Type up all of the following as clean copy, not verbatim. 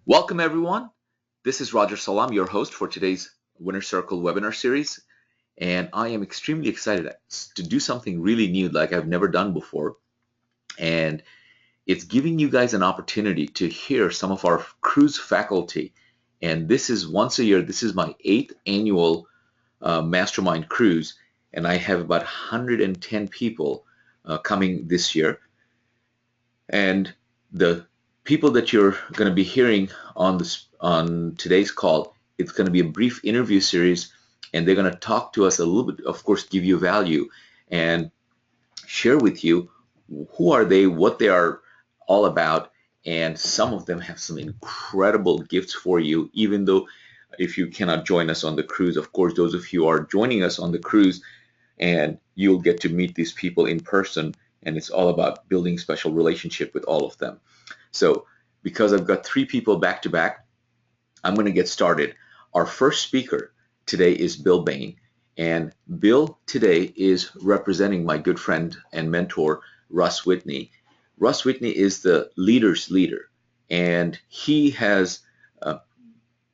Welcome, everyone. This is Roger Salam, your host for today's Winner Circle webinar series. And I am extremely excited to do something really new like I've never done before. And it's giving you guys an opportunity to hear some of our cruise faculty. And this is once a year, this is my 8th annual mastermind cruise. And I have about 110 people coming this year. And the people that you're going to be hearing on today's call, it's going to be a brief interview series, and they're going to talk to us a little bit, of course, give you value and share with you who are they, what they are all about, and some of them have some incredible gifts for you, even though if you cannot join us on the cruise, of course, those of you who are joining us on the cruise, and you'll get to meet these people in person, and it's all about building special relationship with all of them. So because I've got three people back to back, I'm going to get started. Our first speaker today is Bill Bain, and Bill today is representing my good friend and mentor, Russ Whitney. Russ Whitney is the leader's leader, and he has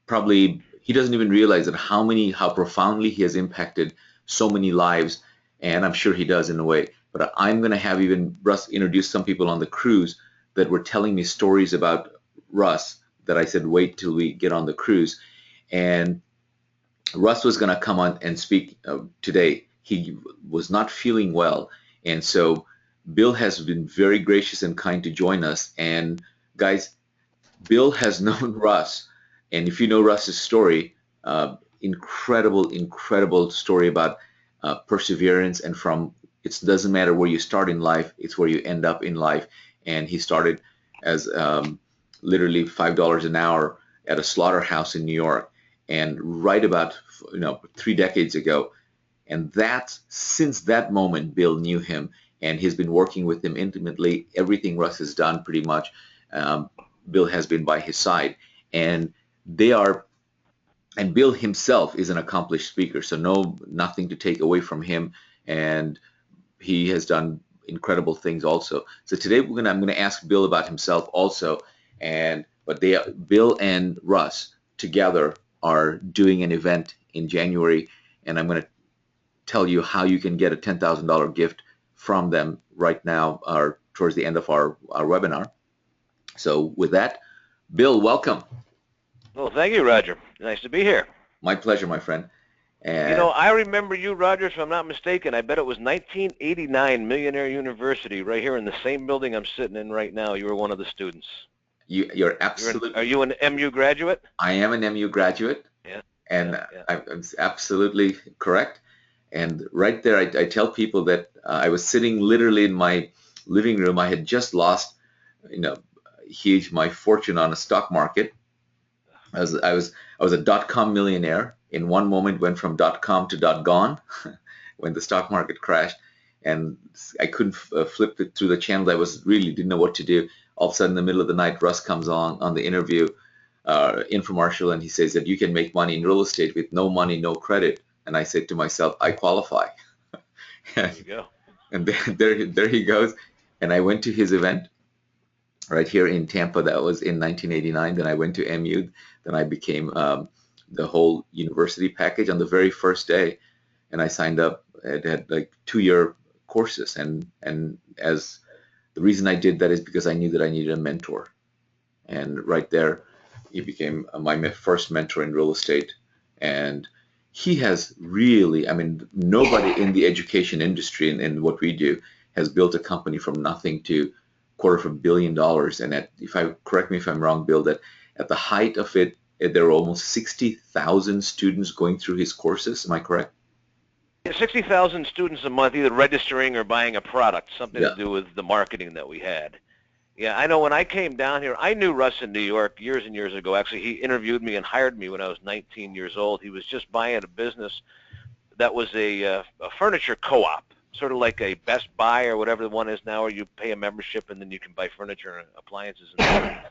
probably, he doesn't even realize that how profoundly he has impacted so many lives, and I'm sure he does in a way. But I'm going to have even Russ introduce some people on the cruise that were telling me stories about Russ that I said wait till we get on the cruise. And Russ was going to come on and speak today. He was not feeling well, and so Bill has been very gracious and kind to join us. And guys, Bill has known Russ, and if you know Russ's story, incredible story about perseverance. And from it doesn't matter where you start in life, it's where you end up in life. And he started as literally $5 an hour at a slaughterhouse in New York, and right about 3 decades ago. And that since that moment, Bill knew him, and he's been working with him intimately. Everything Russ has done, pretty much. Um, Bill has been by his side, and they are, and Bill himself is an accomplished speaker, so nothing to take away from him, and he has done incredible things also. So today I'm gonna ask Bill about himself also, and but Bill and Russ together are doing an event in January, and I'm gonna tell you how you can get a $10,000 gift from them right now or towards the end of our webinar. So with that, Bill, welcome. Well, thank you, Roger. Nice to be here. My pleasure, my friend. You And know, I remember you, Roger, if I'm not mistaken. I bet it was 1989, Millionaire University, right here in the same building I'm sitting in right now. You were one of the students. you're Are absolutely, you an MU graduate? I am an MU graduate, Yeah, and yeah, yeah. I'm absolutely correct. And right there, I tell people that I was sitting literally in my living room. I had just lost, you know, huge my fortune on a stock market. I was a dot-com millionaire. In one moment, went from dot-com to dot-gone when the stock market crashed, and I couldn't flip it through the channel. I was really didn't know what to do. All of a sudden, in the middle of the night, Russ comes on the interview infomercial, and he says that you can make money in real estate with no money, no credit. And I said to myself, I qualify. There you go. And there he goes. And I went to his event right here in Tampa. That was in 1989. Then I went to MU. Then I became the whole university package on the very first day, and I signed up. It had like 2-year courses, and as the reason I did that is because I knew that I needed a mentor, and right there, he became my first mentor in real estate. And he has really, I mean, nobody in the education industry and what we do has built a company from nothing to $250 million. And if I correct me if I'm wrong, Bill, that at the height of it, there were almost 60,000 students going through his courses. Am I correct? Yeah, 60,000 students a month either registering or buying a product, something to Yeah. do with the marketing that we had. Yeah, I know when I came down here, I knew Russ in New York years and years ago. Actually, he interviewed me and hired me when I was 19 years old. He was just buying a business that was a furniture co-op, sort of like a Best Buy or whatever the one is now, where you pay a membership and then you can buy furniture and appliances in there.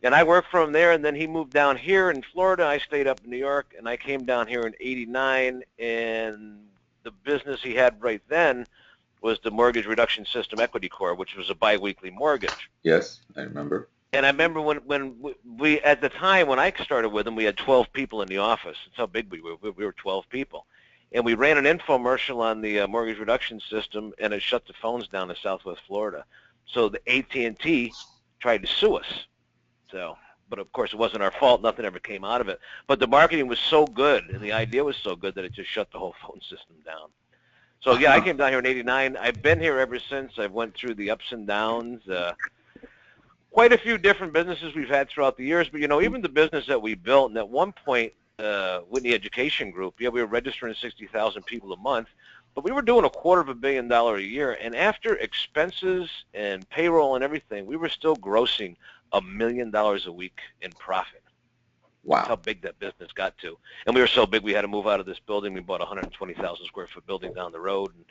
And I worked from there, and then he moved down here in Florida. I stayed up in New York, and I came down here in '89, and the business he had right then was the Mortgage Reduction System Equity Corp, which was a biweekly mortgage. Yes, I remember. And I remember when we at the time when I started with him, we had 12 people in the office. That's how big we were. We were 12 people. And we ran an infomercial on the mortgage reduction system, and it shut the phones down in Southwest Florida. So the AT&T tried to sue us. So, but of course it wasn't our fault. Nothing ever came out of it. But the marketing was so good, and the idea was so good that it just shut the whole phone system down. So yeah, I came down here in '89. I've been here ever since. I've went through the ups and downs. Quite a few different businesses we've had throughout the years, but even the business that we built, and at one point, Whitney Education Group, we were registering 60,000 people a month, but we were doing $250 million a year, and after expenses and payroll and everything, we were still grossing $1 million a week in profit. Wow. That's how big that business got to. And we were so big we had to move out of this building. We bought a 120,000 square foot building down the road, and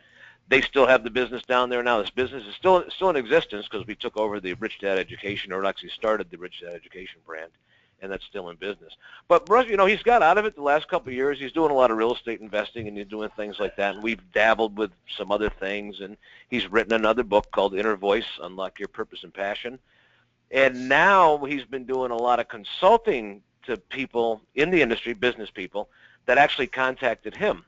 they still have the business down there now. This business is still in existence because we took over the Rich Dad Education, or actually started the Rich Dad Education brand, and that's still in business. But Russ, he's got out of it the last couple of years. He's doing a lot of real estate investing, and he's doing things like that. And we've dabbled with some other things, and he's written another book called Inner Voice: Unlock Your Purpose and Passion. And now he's been doing a lot of consulting to people in the industry, business people, that actually contacted him.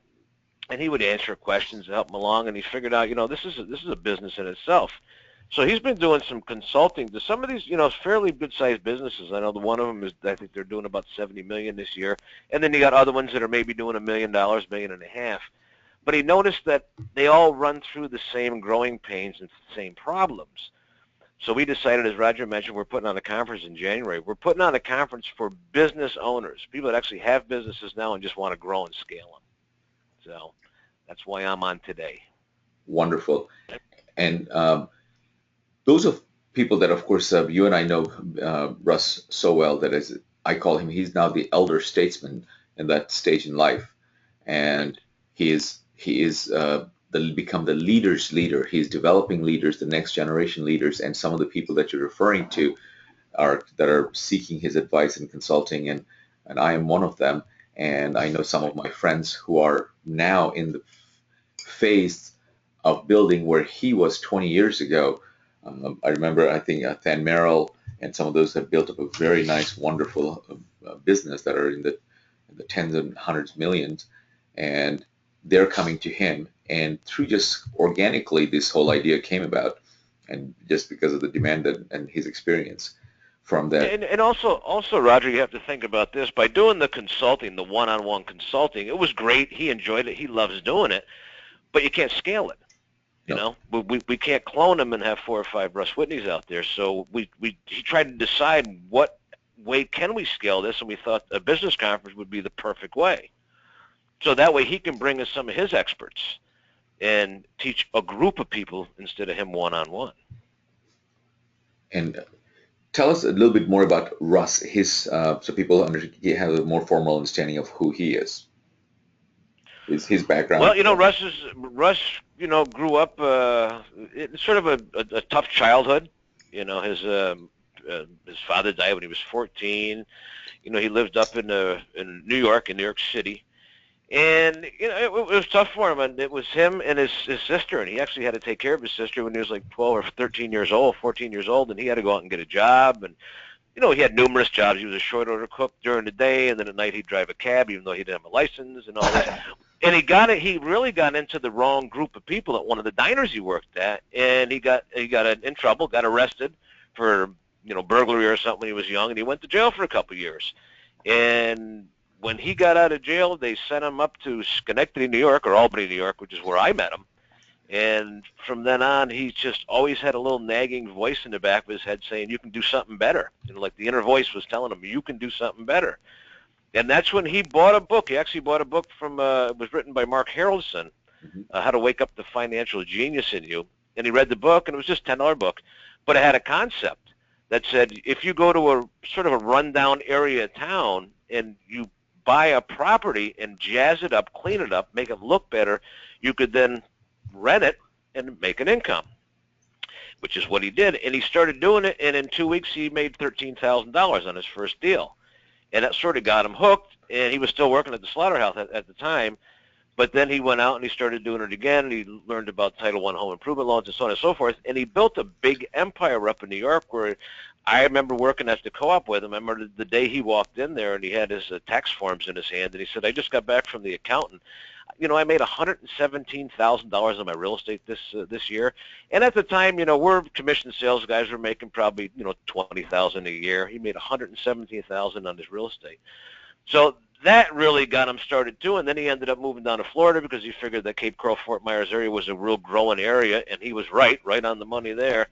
And he would answer questions to help him along, and he figured out, this is a business in itself. So he's been doing some consulting to some of these, fairly good-sized businesses. I know the one of them is, I think they're doing about $70 million this year, and then you got other ones that are maybe doing $1 million, $1.5 million. But he noticed that they all run through the same growing pains and the same problems. So we decided, as Roger mentioned, we're putting on a conference in January. We're putting on a conference for business owners, people that actually have businesses now and just want to grow and scale them. So that's why I'm on today. Wonderful. And those are people that, of course, you and I know Russ so well that, as I call him, he's now the elder statesman in that stage in life, and he is become the leader's leader. He's developing leaders, the next generation leaders, and some of the people that you're referring to are seeking his advice and consulting, and I am one of them. And I know some of my friends who are now in the phase of building where he was 20 years ago. I remember, I think, Than Merrill and some of those have built up a very nice, wonderful business that are in the tens and hundreds of millions. And they're coming to him. And through just organically, this whole idea came about, and just because of the demand and his experience from that. And also, Roger, you have to think about this. By doing the consulting, the one-on-one consulting, it was great. He enjoyed it. He loves doing it. But you can't scale it. We can't clone him and have 4 or 5 Russ Whitneys out there. So he tried to decide what way can we scale this, and we thought a business conference would be the perfect way. So that way he can bring us some of his experts and teach a group of people instead of him one-on-one. And tell us a little bit more about Russ, so people have a more formal understanding of who he is. His background. Well, Russ grew up sort of a tough childhood. His father died when he was 14. He lived up in New York, in New York City. And, it was tough for him, and it was him and his sister, and he actually had to take care of his sister when he was like 12 or 13 years old, 14 years old, and he had to go out and get a job. And, he had numerous jobs. He was a short order cook during the day, and then at night he'd drive a cab, even though he didn't have a license and all that. And he really got into the wrong group of people at one of the diners he worked at, and he got in trouble, got arrested for, burglary or something when he was young, and he went to jail for a couple of years. And when he got out of jail, they sent him up to Schenectady, New York, or Albany, New York, which is where I met him. And from then on, he just always had a little nagging voice in the back of his head saying, you can do something better. Like the inner voice was telling him, you can do something better. And that's when he bought a book. He actually bought a book from, it was written by Mark Harrelson, How to Wake Up the Financial Genius in You. And he read the book, and it was just a $10 book. But it had a concept that said, if you go to a sort of a rundown area of town and you buy a property and jazz it up, clean it up, make it look better, you could then rent it and make an income, which is what he did. And he started doing it, and in 2 weeks he made $13,000 on his first deal. And that sort of got him hooked, and he was still working at the slaughterhouse at the time. But then he went out and he started doing it again, and he learned about Title I home improvement loans and so on and so forth, and he built a big empire up in New York where I remember working at the co-op with him. I remember the day he walked in there and he had his tax forms in his hand, and he said, "I just got back from the accountant. You know, I made $117,000 on my real estate this year." And at the time, you know, we're commission sales guys. We're making probably, you know, 20,000 a year. He made 117,000 on his real estate. So that really got him started too. And then he ended up moving down to Florida because he figured that Cape Coral, Fort Myers area was a real growing area, and he was right on the money there.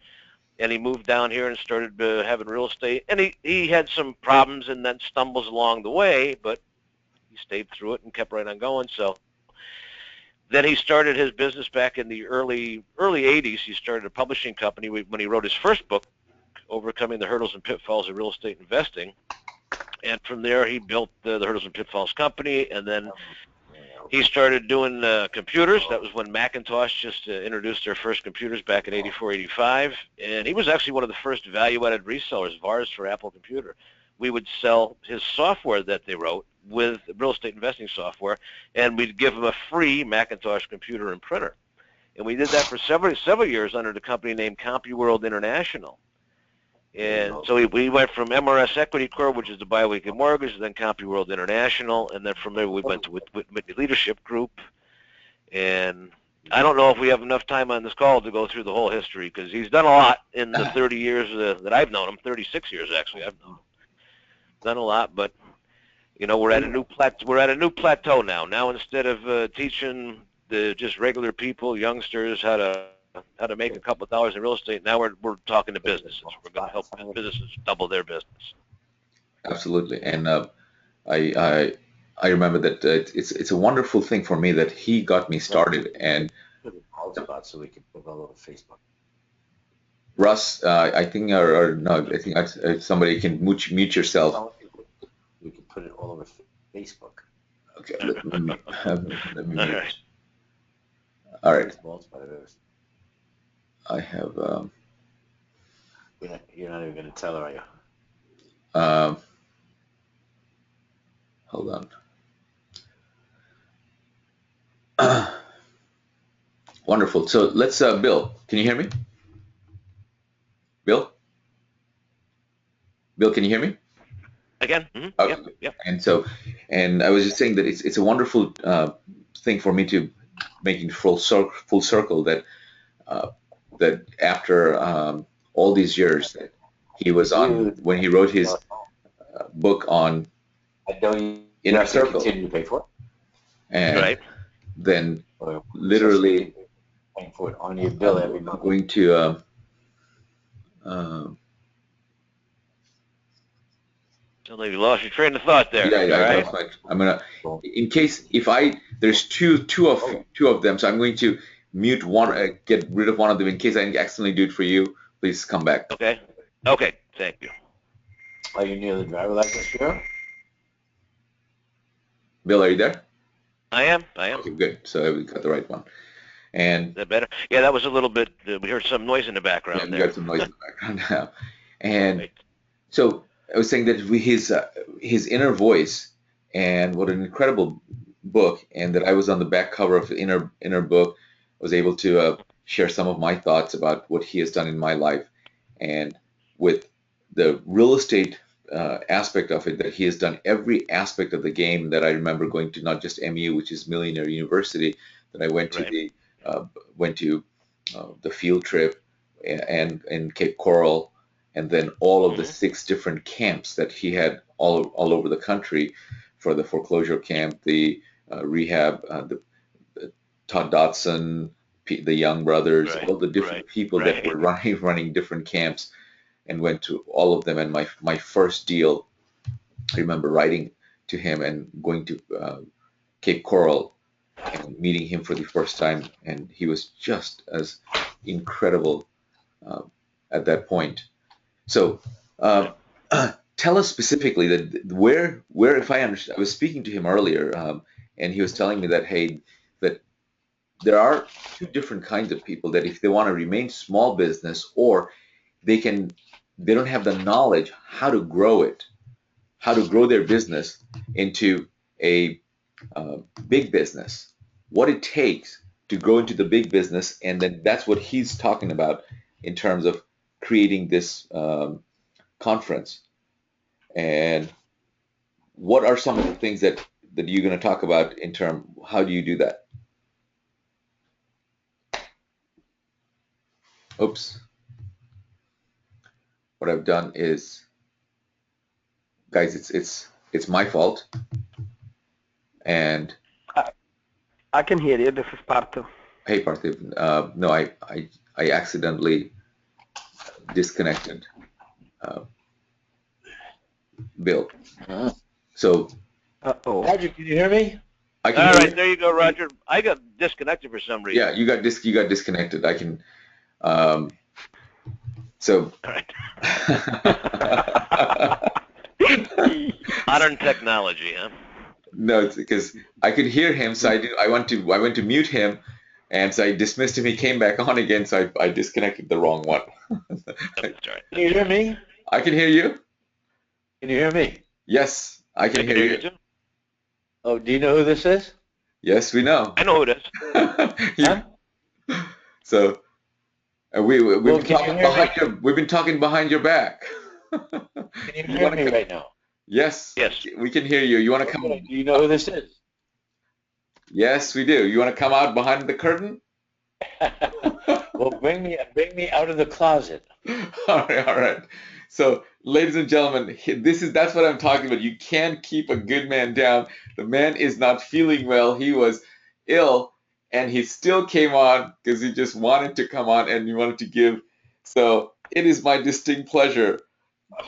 And he moved down here and started having real estate. And he had some problems and then stumbles along the way, but he stayed through it and kept right on going. So then he started his business back in the early 80s. He started a publishing company when he wrote his first book, Overcoming the Hurdles and Pitfalls of Real Estate Investing. And from there, he built the Hurdles and Pitfalls company, and then he started doing computers. That was when Macintosh just introduced their first computers back in '84, '85. And he was actually one of the first value-added resellers, VARs for Apple Computer. We would sell his software that they wrote with real estate investing software, and we'd give him a free Macintosh computer and printer. And we did that for several years under the company named CompuWorld International. And so we went from MRS Equity Corp, which is the Biweekly Mortgage, then CompuWorld International, and then from there we went to Whitney Leadership Group. And I don't know if we have enough time on this call to go through the whole history, because he's done a lot in the 30 years that I've known him, 36 years actually I've known him. Done a lot, but you know, we're at a new plateau now. Now instead of teaching the just regular people, youngsters, how to make a couple of dollars in real estate, now we're talking to businesses. We're going to help businesses double their business. Absolutely, and I remember that it's a wonderful thing for me that he got me started. And so we can put it all over Facebook. Russ, I think no, I think somebody can mute yourself. We can put it all over Facebook. Okay, let me mute. All right. All right. I have. You're not even going to tell her, are you? Hold on. Wonderful. So let's, Bill, can you hear me? Bill, can you hear me? Again? Mm-hmm. Okay. Yep. And I was just saying that it's a wonderful thing for me to making full circle that that after all these years that he was on when he wrote his book on Inner Circle. Continue to pay for it. And right. Then literally paying for it on your bill every month. I'm going to So you lost your train of thought there. yeah, all right? I'm gonna, in case if there's two of them, so I'm going to mute one, get rid of one of them in case I accidentally do it for you. Please come back. Okay, thank you. Are you near the driver license bureau? Bill, are you there? I am. Okay, good. So we got the right one. And Is that better? Yeah, that was a little bit. We heard some noise in the background we there. got some noise in the background now. And Right. so I was saying that his inner voice, and what an incredible book, and that I was on the back cover of the inner book. I was able to share some of my thoughts about what he has done in my life, and with the real estate aspect of it, that he has done every aspect of the game. That I remember going to not just MU, which is Millionaire University, that I went to the field trip and in Cape Coral, and then all of the 6 different camps that he had all over the country, for the foreclosure camp, the rehab, the Todd Dotson, the Young Brothers, all the different people that were running different camps, and went to all of them. And my first deal, I remember writing to him and going to Cape Coral and meeting him for the first time, and he was just as incredible at that point. So tell us specifically that where if I understand, I was speaking to him earlier, and he was telling me that, hey, that there are 2 different kinds of people, that if they want to remain small business, or they don't have the knowledge how to grow their business into a big business, what it takes to grow into the big business. And then that's what he's talking about in terms of creating this conference. And what are some of the things that you're going to talk about in terms, how do you do that? Oops. What I've done is, guys, it's my fault. And I can hear you. This is Partho. hey, Parthiv, no, I accidentally disconnected Bill. So Uh-oh. Roger, can you hear me? I can All hear right, you. there you go, Roger. I got disconnected for some reason. Yeah, you got disconnected. I can so All right. Modern technology, huh? no, it's because I could hear him, so I went to mute him, and so I dismissed him. He came back on again, so I disconnected the wrong one. That's all right. Can you hear me? I can hear you. Can you hear me? Yes, I I can can hear hear you. you too. Oh, do you know who this is? Yes, we know. I know who it is. You- Huh? So we've Well, been can you talking hear behind me? we've been talking behind your back. Can you You hear wanna me come? right now? Yes, Yes. we can hear you. You want to Okay. come? Do you know who this is? Yes, we do. You want to come out behind the curtain? Well, bring me out of the closet. All right, all right. So, ladies and gentlemen, that's what I'm talking about. You can't keep a good man down. The man is not feeling well. He was ill, and he still came on because he just wanted to come on and he wanted to give. So, it is my distinct pleasure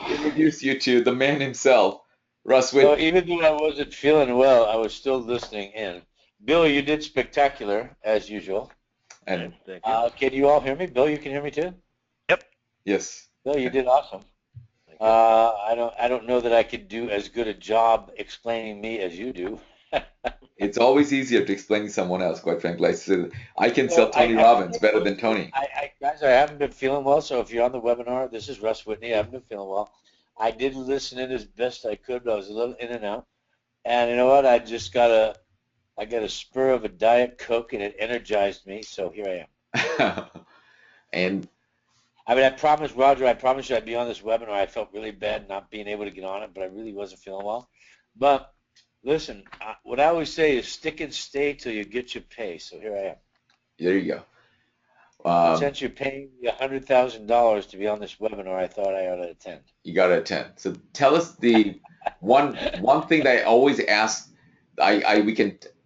to introduce you to the man himself, Russ So Whitney. even though I wasn't feeling well, I was still listening in. Bill, you did spectacular as usual. And Thank you. Can you all hear me? Bill, you can hear me too. yes, Bill, you did awesome. Thank you. I don't know that I could do as good a job explaining me as you do. it's always easier to explain to someone else, quite frankly. I can So sell Tony Robbins better than honestly, Tony. guys, I haven't been feeling well. So if you're on the webinar, this is Russ Whitney. I haven't been feeling well. I did listen in as best I could, but I was a little in and out. And you know what? I got a spur of a Diet Coke, and it energized me. So here I am. And I mean, I promised Roger, I promised you I'd be on this webinar. I felt really bad not being able to get on it, but I really wasn't feeling well. But listen, what I always say is stick and stay till you get your pay. So here I am. there you go. Since you're paying me $100,000 to be on this webinar, I thought I ought to attend. You got to attend. So tell us the one thing that I always ask.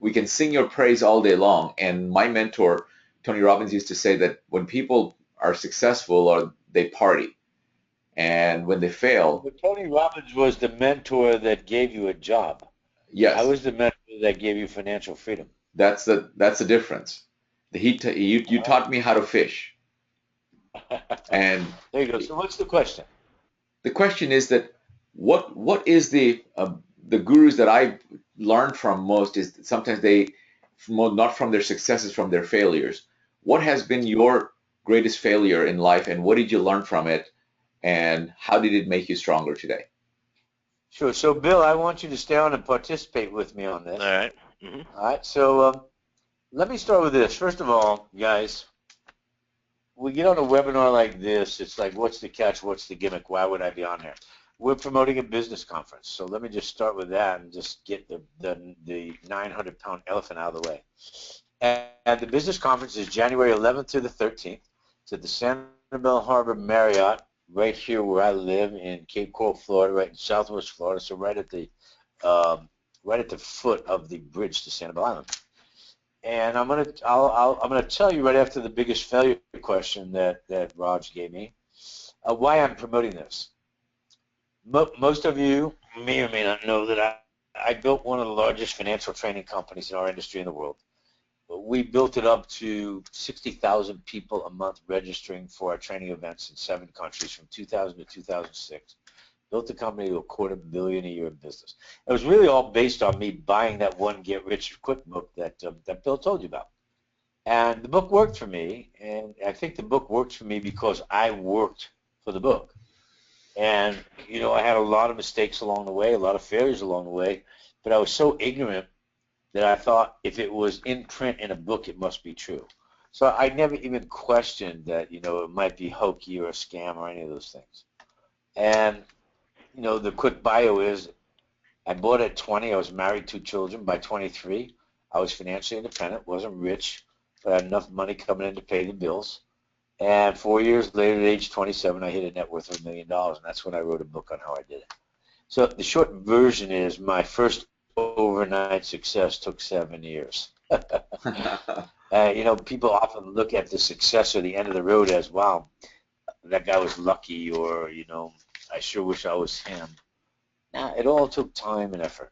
We can sing your praise all day long. And my mentor Tony Robbins used to say that when people are successful, or they party, and when they fail, But Tony Robbins was the mentor that gave you a job. yes, I was the mentor that gave you financial freedom. that's the difference. You taught me how to fish, and There you go. So what's the question? the question is that what is the gurus that I learned from most is that sometimes not from their successes, from their failures. What has been your greatest failure in life, and what did you learn from it, and how did it make you stronger today? Sure. So, Bill, I want you to stay on and participate with me on this. All right. Mm-hmm. All right. So let me start with this. First of all, guys, we get on a webinar like this, it's like, what's the catch? What's the gimmick? Why would I be on here? We're promoting a business conference. So let me just start with that and just get the 900-pound elephant out of the way. And the business conference is January 11th to the 13th. It's at the Sanibel Harbor Marriott, right here where I live in Cape Coral, Florida, right in Southwest Florida. So right at the foot of the bridge to Sanibel Island. And I'm gonna tell you right after the biggest failure question that Raj gave me, why I'm promoting this. Most of you may or may not know that I built one of the largest financial training companies in our industry in the world. We built it up to 60,000 people a month registering for our training events in 7 countries from 2000 to 2006. Built the company to $250 million a year in business. It was really all based on me buying that one Get Rich Quick book that Bill told you about. And the book worked for me, and I think the book worked for me because I worked for the book. And, you know, I had a lot of mistakes along the way, a lot of failures along the way, but I was so ignorant that I thought if it was in print in a book, it must be true. So I never even questioned that, you know, it might be hokey or a scam or any of those things. And, the quick bio is I bought at 20. I was married, 2 children. By 23, I was financially independent, wasn't rich, but had enough money coming in to pay the bills. And 4 years later, at age 27, I hit a net worth of $1 million, and that's when I wrote a book on how I did it. So the short version is my first overnight success took 7 years. People often look at the success or the end of the road as, wow, that guy was lucky, or, I sure wish I was him. Now, it all took time and effort.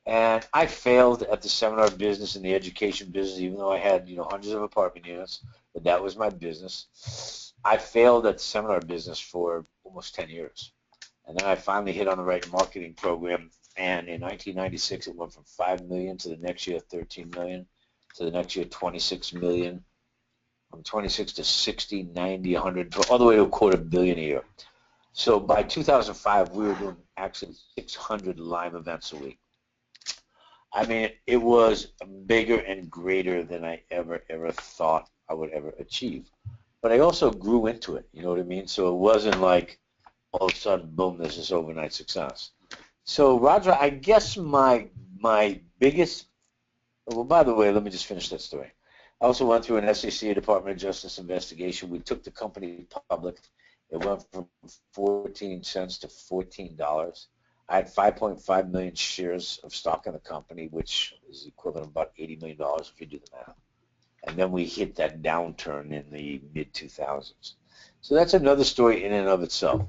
And I failed at the seminar business and the education business, even though I had, hundreds of apartment units, but that was my business. I failed at the seminar business for almost 10 years. And then I finally hit on the right marketing program. And in 1996, it went from 5 million to the next year 13 million, to the next year 26 million, from 26 to 60, 90, 100, all the way to $250 million a year. So by 2005, we were doing actually 600 live events a week. I mean, it was bigger and greater than I ever thought I would ever achieve. But I also grew into it, you know what I mean? So it wasn't like all of a sudden, boom, there's this overnight success. So Roger, I guess my biggest, well, by the way, let me just finish that story. I also went through an SEC, Department of Justice investigation. We took the company public. It went from 14 cents to $14. I had 5.5 million shares of stock in the company, which is equivalent of about $80 million if you do the math. And then we hit that downturn in the mid-2000s. So that's another story in and of itself.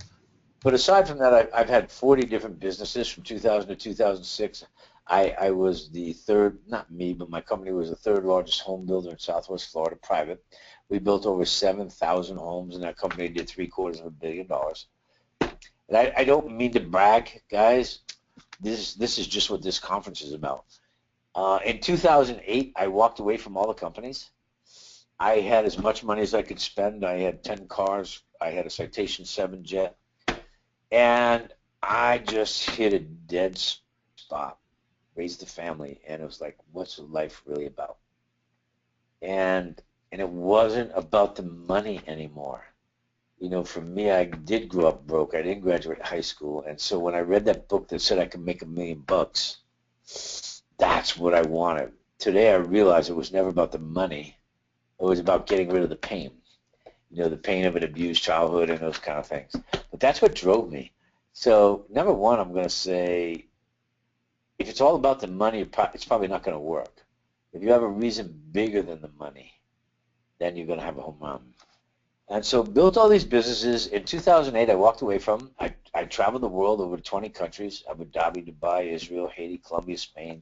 But aside from that, I've had 40 different businesses from 2000 to 2006. I was the third, not me, but my company was the third largest home builder in Southwest Florida, private. We built over 7,000 homes, and that company did $750 million. And I don't mean to brag, guys. This is just what this conference is about. In 2008, I walked away from all the companies. I had as much money as I could spend. I had 10 cars. I had a Citation 7 jet. And I just hit a dead spot, raised a family, and it was like, what's life really about? And it wasn't about the money anymore. For me, I did grow up broke. I didn't graduate high school. And so when I read that book that said I could make $1 million, that's what I wanted. Today I realize it was never about the money. It was about getting rid of the pain. The pain of an abused childhood and those kind of things. But that's what drove me. So number one, I'm going to say, if it's all about the money, it's probably not going to work. If you have a reason bigger than the money, then you're going to have a home run. And so built all these businesses. In 2008, I walked away from them. I traveled the world, over 20 countries, Abu Dhabi, Dubai, Israel, Haiti, Colombia, Spain,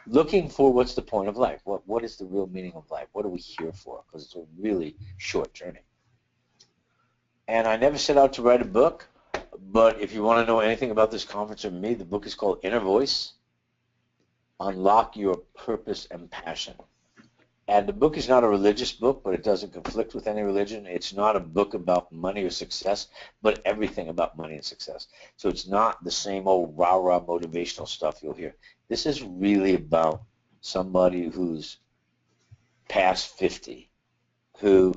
looking for what's the point of life. What is the real meaning of life? What are we here for? Because it's a really short journey. And I never set out to write a book, but if you want to know anything about this conference or me, the book is called Inner Voice, Unlock Your Purpose and Passion. And the book is not a religious book, but it doesn't conflict with any religion. It's not a book about money or success, but everything about money and success. So it's not the same old rah-rah motivational stuff you'll hear. This is really about somebody who's past 50, who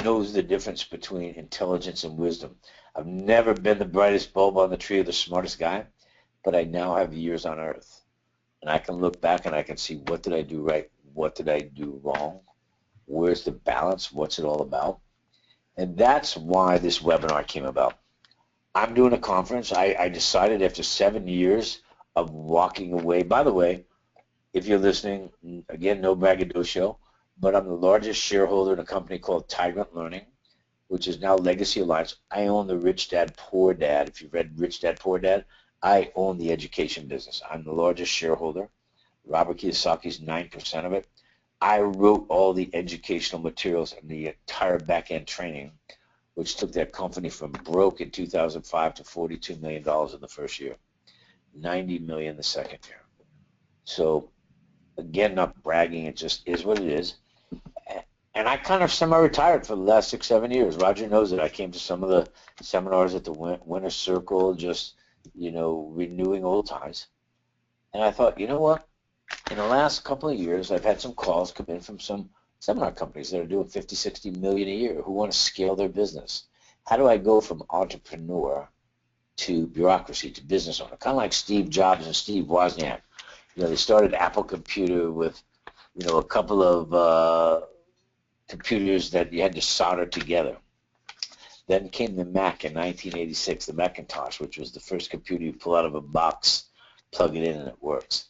knows the difference between intelligence and wisdom. I've never been the brightest bulb on the tree or the smartest guy, but I now have years on earth. And I can look back and I can see, what did I do right? What did I do wrong? Where's the balance? What's it all about? And that's why this webinar came about. I'm doing a conference. I decided after 7 years of walking away. By the way, if you're listening, again, no braggadocio, but I'm the largest shareholder in a company called Tigrant Learning, which is now Legacy Alliance. I own the Rich Dad, Poor Dad. If you've read Rich Dad, Poor Dad, I own the education business. I'm the largest shareholder. Robert Kiyosaki's 9% of it. I wrote all the educational materials and the entire back-end training, which took that company from broke in 2005 to $42 million in the first year, $90 million the second year. So, again, not bragging, it just is what it is. And I kind of semi-retired for the last 6-7 years. Roger knows it. I came to some of the seminars at the Winner's Circle, just, renewing old ties. And I thought, you know what? In the last couple of years, I've had some calls come in from some seminar companies that are doing 50, 60 million a year who want to scale their business. how do I go from entrepreneur to bureaucracy, to business owner? Kind of like Steve Jobs and Steve Wozniak. You know, they started Apple Computer with, you know, a couple of computers that you had to solder together. Then came the Mac in 1986, the Macintosh, which was the first computer you pull out of a box, plug it in, and it works.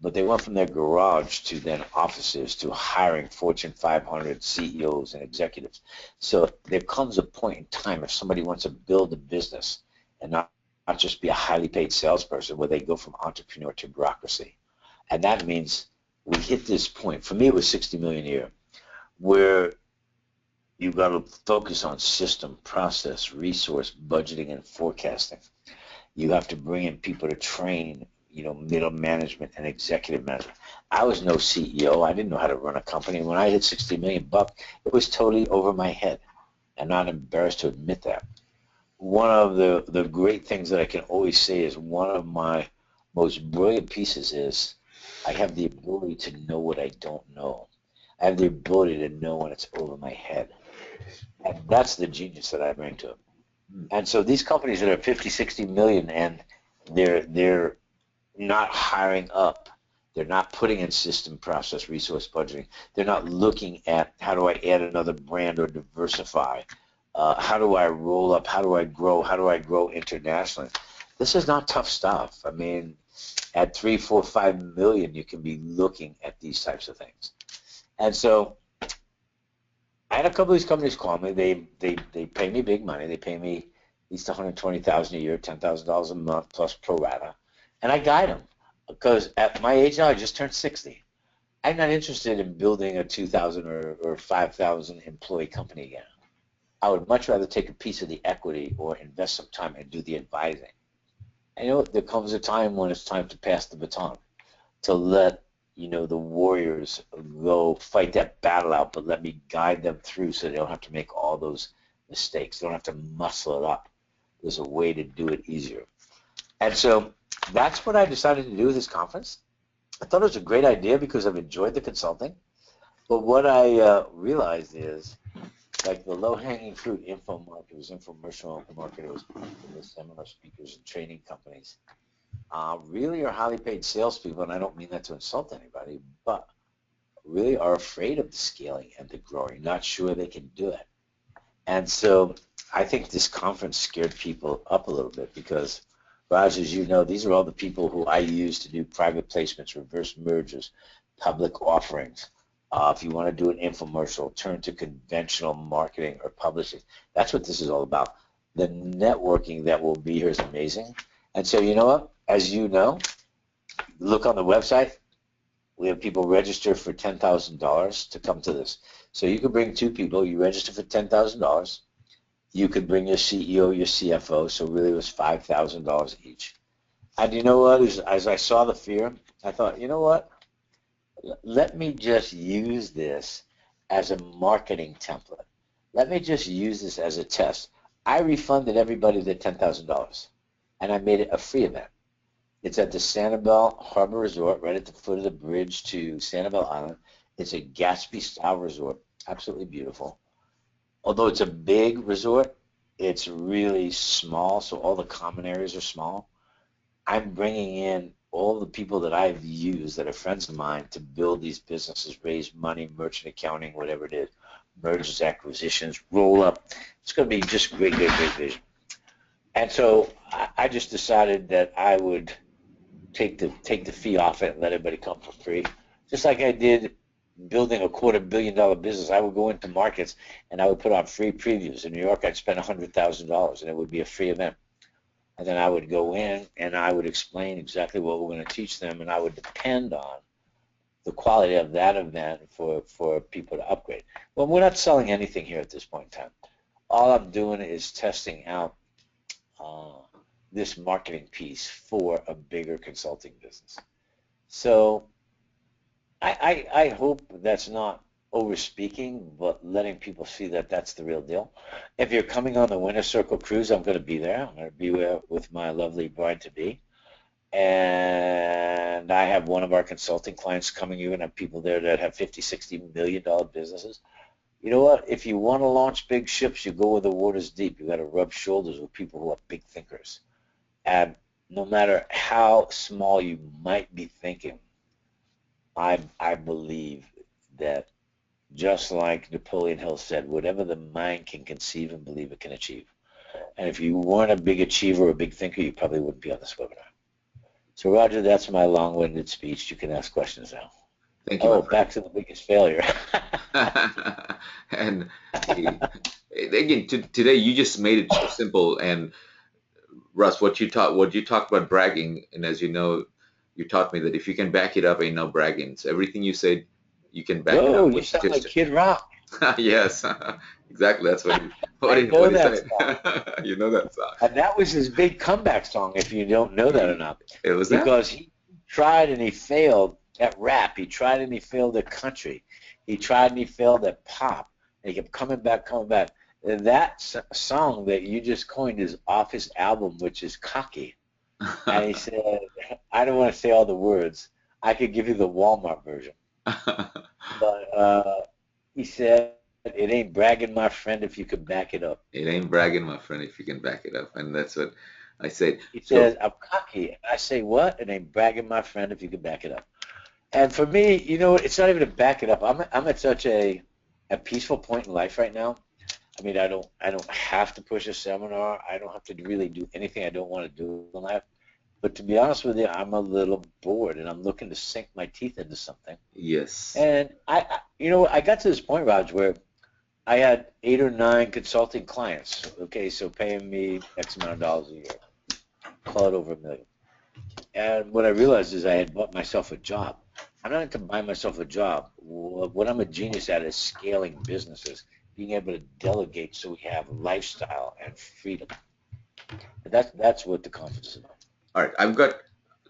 But they went from their garage to then offices to hiring Fortune 500 CEOs and executives. So there comes a point in time if somebody wants to build a business and not just be a highly paid salesperson, where they go from entrepreneur to bureaucracy. And that means we hit this point. For me, it was 60 million a year, where you've got to focus on system, process, resource, budgeting, and forecasting. You have to bring in people to train, you know, middle management and executive management. I was no CEO. I didn't know how to run a company. When I hit 60 million bucks, it was totally over my head. I'm not embarrassed to admit that. One of the great things that I can always say is one of my most brilliant pieces is I have the ability to know what I don't know. I have the ability to know when it's over my head. And that's the genius that I bring to it. And so these companies that are 50, 60 million and they're not hiring up, they're not putting in system, process, resource, budgeting. They're not looking at how do I add another brand or diversify. How do I roll up? How do I grow? How do I grow internationally? This is not tough stuff. I mean, at 3, 4, 5 million, you can be looking at these types of things. And so I had a couple of these companies call me. They pay me big money. They pay me at least $120,000 a year, $10,000 a month plus pro rata, and I guide them because at my age now, I just turned 60. I'm not interested in building a 2,000 or 5,000 employee company again. I would much rather take a piece of the equity or invest some time and do the advising. I know there comes a time when it's time to pass the baton, to let, you know, the warriors go fight that battle out, but let me guide them through so they don't have to make all those mistakes. They don't have to muscle it up. There's a way to do it easier. And so that's what I decided to do with this conference. I thought it was a great idea because I've enjoyed the consulting. But what I realized is, like the low-hanging fruit info marketers, infomercial marketers, the seminar speakers and training companies, really are highly paid salespeople, and I don't mean that to insult anybody, but really are afraid of the scaling and the growing, not sure they can do it. And so I think this conference scared people up a little bit because, Raj, as you know, these are all the people who I use to do private placements, reverse mergers, public offerings. If you want to do an infomercial, turn to conventional marketing or publishing. That's what this is all about. The networking that will be here is amazing. And so you know what? As you know, look on the website. We have people register for $10,000 to come to this. So you could bring 2 people. You register for $10,000. You could bring your CEO, your CFO. So really it was $5,000 each. And you know what? As I saw the fear, I thought, you know what? Let me just use this as a marketing template. Let me just use this as a test. I refunded everybody their $10,000, and I made it a free event. It's at the Sanibel Harbor Resort, right at the foot of the bridge to Sanibel Island. It's a Gatsby-style resort, absolutely beautiful. Although it's a big resort, it's really small, so all the common areas are small. I'm bringing in all the people that I've used that are friends of mine to build these businesses, raise money, merchant accounting, whatever it is, mergers, acquisitions, roll up. It's going to be just great, great, great vision. And so I just decided that I would take the fee off it and let everybody come for free. Just like I did building a $250 million business, I would go into markets and I would put on free previews. In New York, I'd spend $100,000 and it would be a free event. And then I would go in and I would explain exactly what we're going to teach them, and I would depend on the quality of that event for people to upgrade. Well, we're not selling anything here at this point in time. All I'm doing is testing out this marketing piece for a bigger consulting business. So I hope that's not over speaking, but letting people see that that's the real deal. If you're coming on the Winner Circle Cruise, I'm going to be there. I'm going to be with my lovely bride-to-be. And I have one of our consulting clients coming. You're going to have people there that have $50, $60 million businesses. You know what? If you want to launch big ships, you go where the water's deep. You got to rub shoulders with people who are big thinkers. And no matter how small you might be thinking, I believe that just like Napoleon Hill said, whatever the mind can conceive and believe it can achieve. And if you weren't a big achiever or a big thinker, you probably wouldn't be on this webinar. So Roger, that's my long-winded speech. You can ask questions now. Thank you, my Oh, friend. back to the biggest failure. And again, today you just made it so simple. And Russ, what you talked about bragging, and as you know, you taught me that if you can back it up, ain't no bragging. So everything you said, you can back it Whoa, up you with sound like statistics. Kid Rock. Yes, exactly. That's what I know what he that said. song. You know that song. And that was his big comeback song, if you don't know that or not. It was that? Because he tried and he failed at rap. He tried and he failed at country. He tried and he failed at pop. And he kept coming back, coming back. And that song that you just coined is off his album, which is Cocky. And he said, I don't want to say all the words. I could give you the Walmart version. But he said, it ain't bragging, my friend, if you could back it up. It ain't bragging, my friend, if you can back it up. And that's what I said. He So, says, I'm cocky. And I say, what? It ain't bragging, my friend, if you can back it up. And for me, you know, it's not even to back it up. I'm at such a peaceful point in life right now. I mean, I don't have to push a seminar. I don't have to really do anything I don't want to do in life. But to be honest with you, I'm a little bored, and I'm looking to sink my teeth into something. yes. And you know, I got to this point, Raj, where I had 8 or 9 consulting clients. Okay, so paying me X amount of dollars a year, call it over $1 million. And what I realized is I had bought myself a job. I'm not into buying myself a job. What I'm a genius at is scaling businesses, being able to delegate so we have lifestyle and freedom. That's what the conference is about. All right.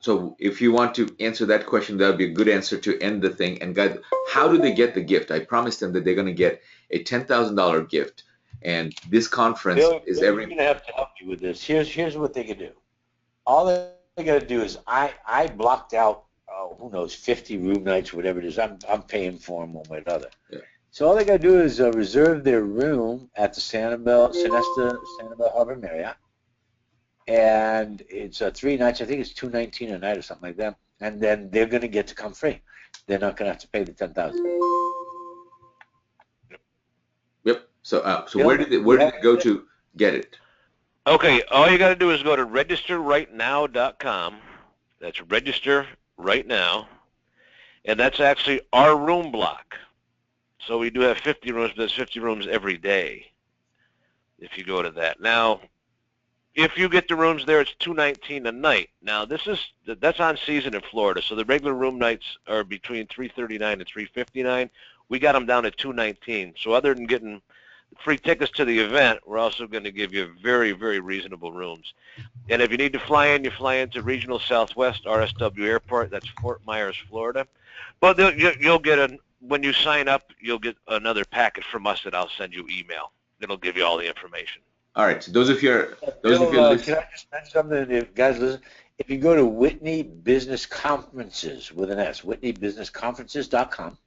So if you want to answer that question, that would be a good answer to end the thing. And guys, how do they get the gift? I promised them that they're going to get a $10,000 gift. And this conference is Bill, you're going to have to help me with this. Here's what they can do. All they got to do is I blocked out, who knows, 50 room nights, whatever it is. I'm paying for them one way or another. Yeah. So all they got to do is reserve their room at the Sonesta Harbor Marriott. And it's 3 nights. I think it's $219 a night or something like that. And then they're going to get to come free. They're not going to have to pay the $10,000. Yep. So where did they go to get it? Okay, all you got to do is go to registerrightnow.com. That's register right now, and that's actually our room block. So we do have 50 rooms, but there's 50 rooms every day if you go to that. Now, if you get the rooms there, it's $219 a night. Now, that's on season in Florida, so the regular room nights are between $339 and $359. We got them down to $219. So other than getting free tickets to the event, we're also going to give you very, very reasonable rooms. And if you need to fly in, you fly into Regional Southwest RSW Airport. That's Fort Myers, Florida. But you'll get when you sign up, you'll get another packet from us that I'll send you email. It'll give you all the information. All right. So those of you can I just mention something? If guys listen, if you go to Whitney Business Conferences with an S, WhitneyBusinessConferences.com,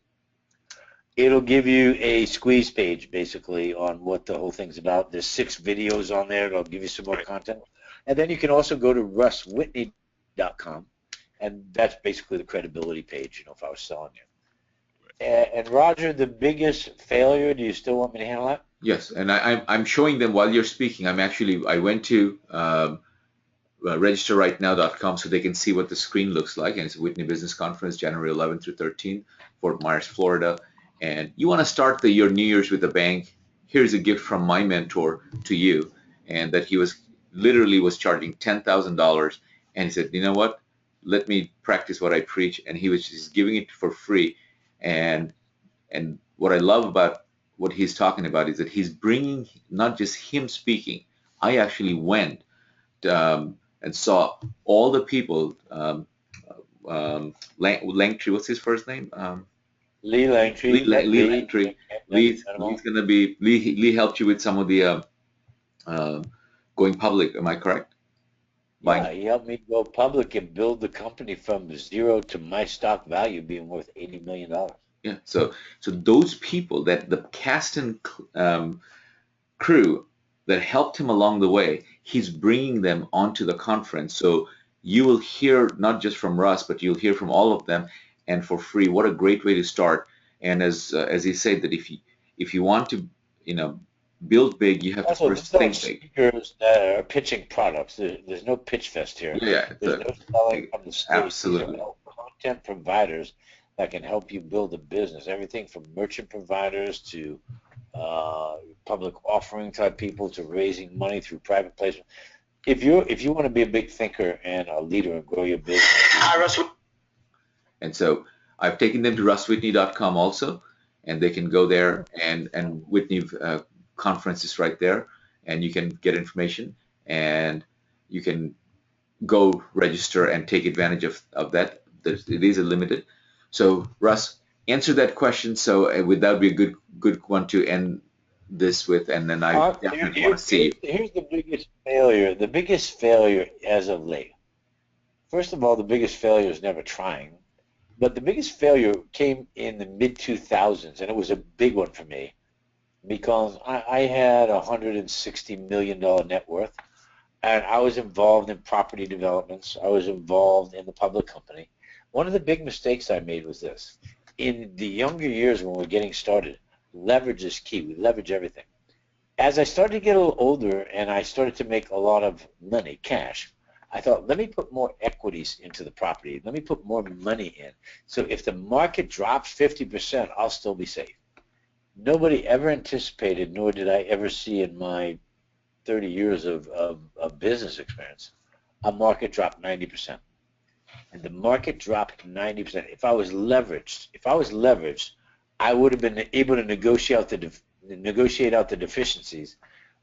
it'll give you a squeeze page basically on what the whole thing's about. There's 6 videos on there. It'll give you some more content. And then you can also go to RussWhitney.com, and that's basically the credibility page, you know, if I was selling you. And Roger, the biggest failure, do you still want me to handle that? Yes, and I'm showing them while you're speaking. I went to registerrightnow.com so they can see what the screen looks like, and it's Whitney Business Conference, January 11th through 13th, Fort Myers, Florida. And you want to start your New Year's with a bang? Here's a gift from my mentor to you, and that he was charging $10,000, and he said, you know what? Let me practice what I preach, and he was just giving it for free. And what I love about what he's talking about is that he's bringing not just him speaking. I actually went and saw all the people. Langtree, what's his first name? Lee Langtree. Lee Langtree. Lee's gonna be Lee helped you with some of the going public. Am I correct? Yeah, he helped me go public and build the company from 0 to my stock value being worth $80 million. Yeah. So those people, that the cast and crew that helped him along the way, he's bringing them onto the conference. So you will hear not just from Russ, but you'll hear from all of them, and for free. What a great way to start! And as he said, that if you want to, you know, build big, you have to Also, first these aren't think big. speakers that are pitching products. There's no pitch fest here. Yeah, yeah, There's no selling from the stage. These are absolutely. all content providers that can help you build a business. Everything from merchant providers to public offering type people to raising money through private placement. If you want to be a big thinker and a leader and grow your business, Hi, Russ. And so I've taken them to russwhitney.com also, and they can go there, and Whitney conference is right there, and you can get information, and you can go register and take advantage of that. It is a limited. So Russ, answer that question. So with that would be a good one to end this with, and then I definitely want to see you. Here's the biggest failure. The biggest failure as of late. First of all, the biggest failure is never trying. But the biggest failure came in the mid-2000s, and it was a big one for me because I had a $160 million net worth, and I was involved in property developments. I was involved in the public company. One of the big mistakes I made was this. In the younger years when we're getting started, leverage is key. We leverage everything. As I started to get a little older and I started to make a lot of money, cash, I thought, let me put more equities into the property. Let me put more money in. So if the market drops 50%, I'll still be safe. Nobody ever anticipated, nor did I ever see in my 30 years of business experience, a market drop 90%. And the market dropped 90%. If I was leveraged, I would have been able to negotiate out the deficiencies,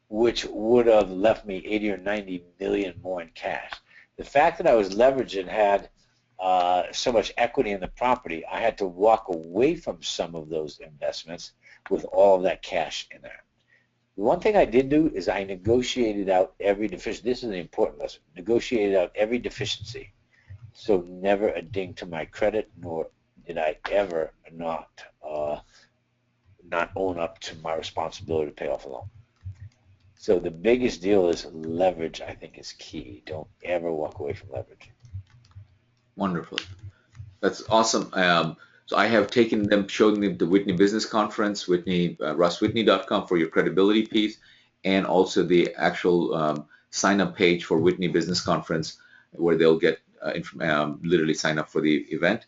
which would have left me 80 or 90 million more in cash. The fact that I was leveraged and had so much equity in the property, I had to walk away from some of those investments with all of that cash in there. The one thing I did do is I negotiated out every deficiency. This is an important lesson. Negotiated out every deficiency. So never a ding to my credit, nor did I ever not own up to my responsibility to pay off a loan. So the biggest deal is leverage, I think, is key. Don't ever walk away from leverage. Wonderful. That's awesome. So I have taken them, showing them the Whitney Business Conference, russwhitney.com for your credibility piece, and also the actual sign-up page for Whitney Business Conference, where they'll get literally sign up for the event.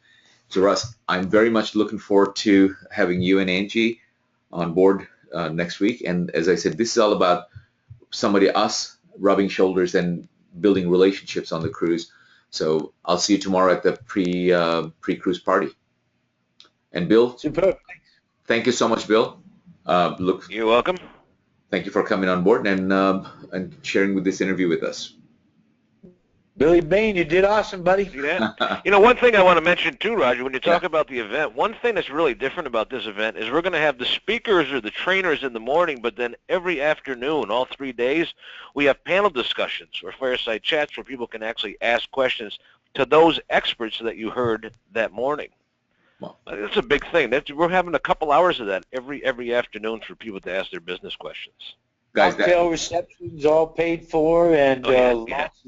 So Russ, I'm very much looking forward to having you and Angie on board next week. And as I said, this is all about us rubbing shoulders and building relationships on the cruise. So I'll see you tomorrow at the pre-cruise party. And Bill, Superb. thank you so much, Bill. You're welcome. Thank you for coming on board and sharing with this interview with us. Billy Bain, you did awesome, buddy. Yeah. You know, one thing I want to mention too, Roger, when you talk about the event, one thing that's really different about this event is we're going to have the speakers or the trainers in the morning, but then every afternoon, all 3 days, we have panel discussions or fireside chats where people can actually ask questions to those experts that you heard that morning. Well, that's a big thing. We're having a couple hours of that every afternoon for people to ask their business questions. Guys, cocktail receptions all paid for, and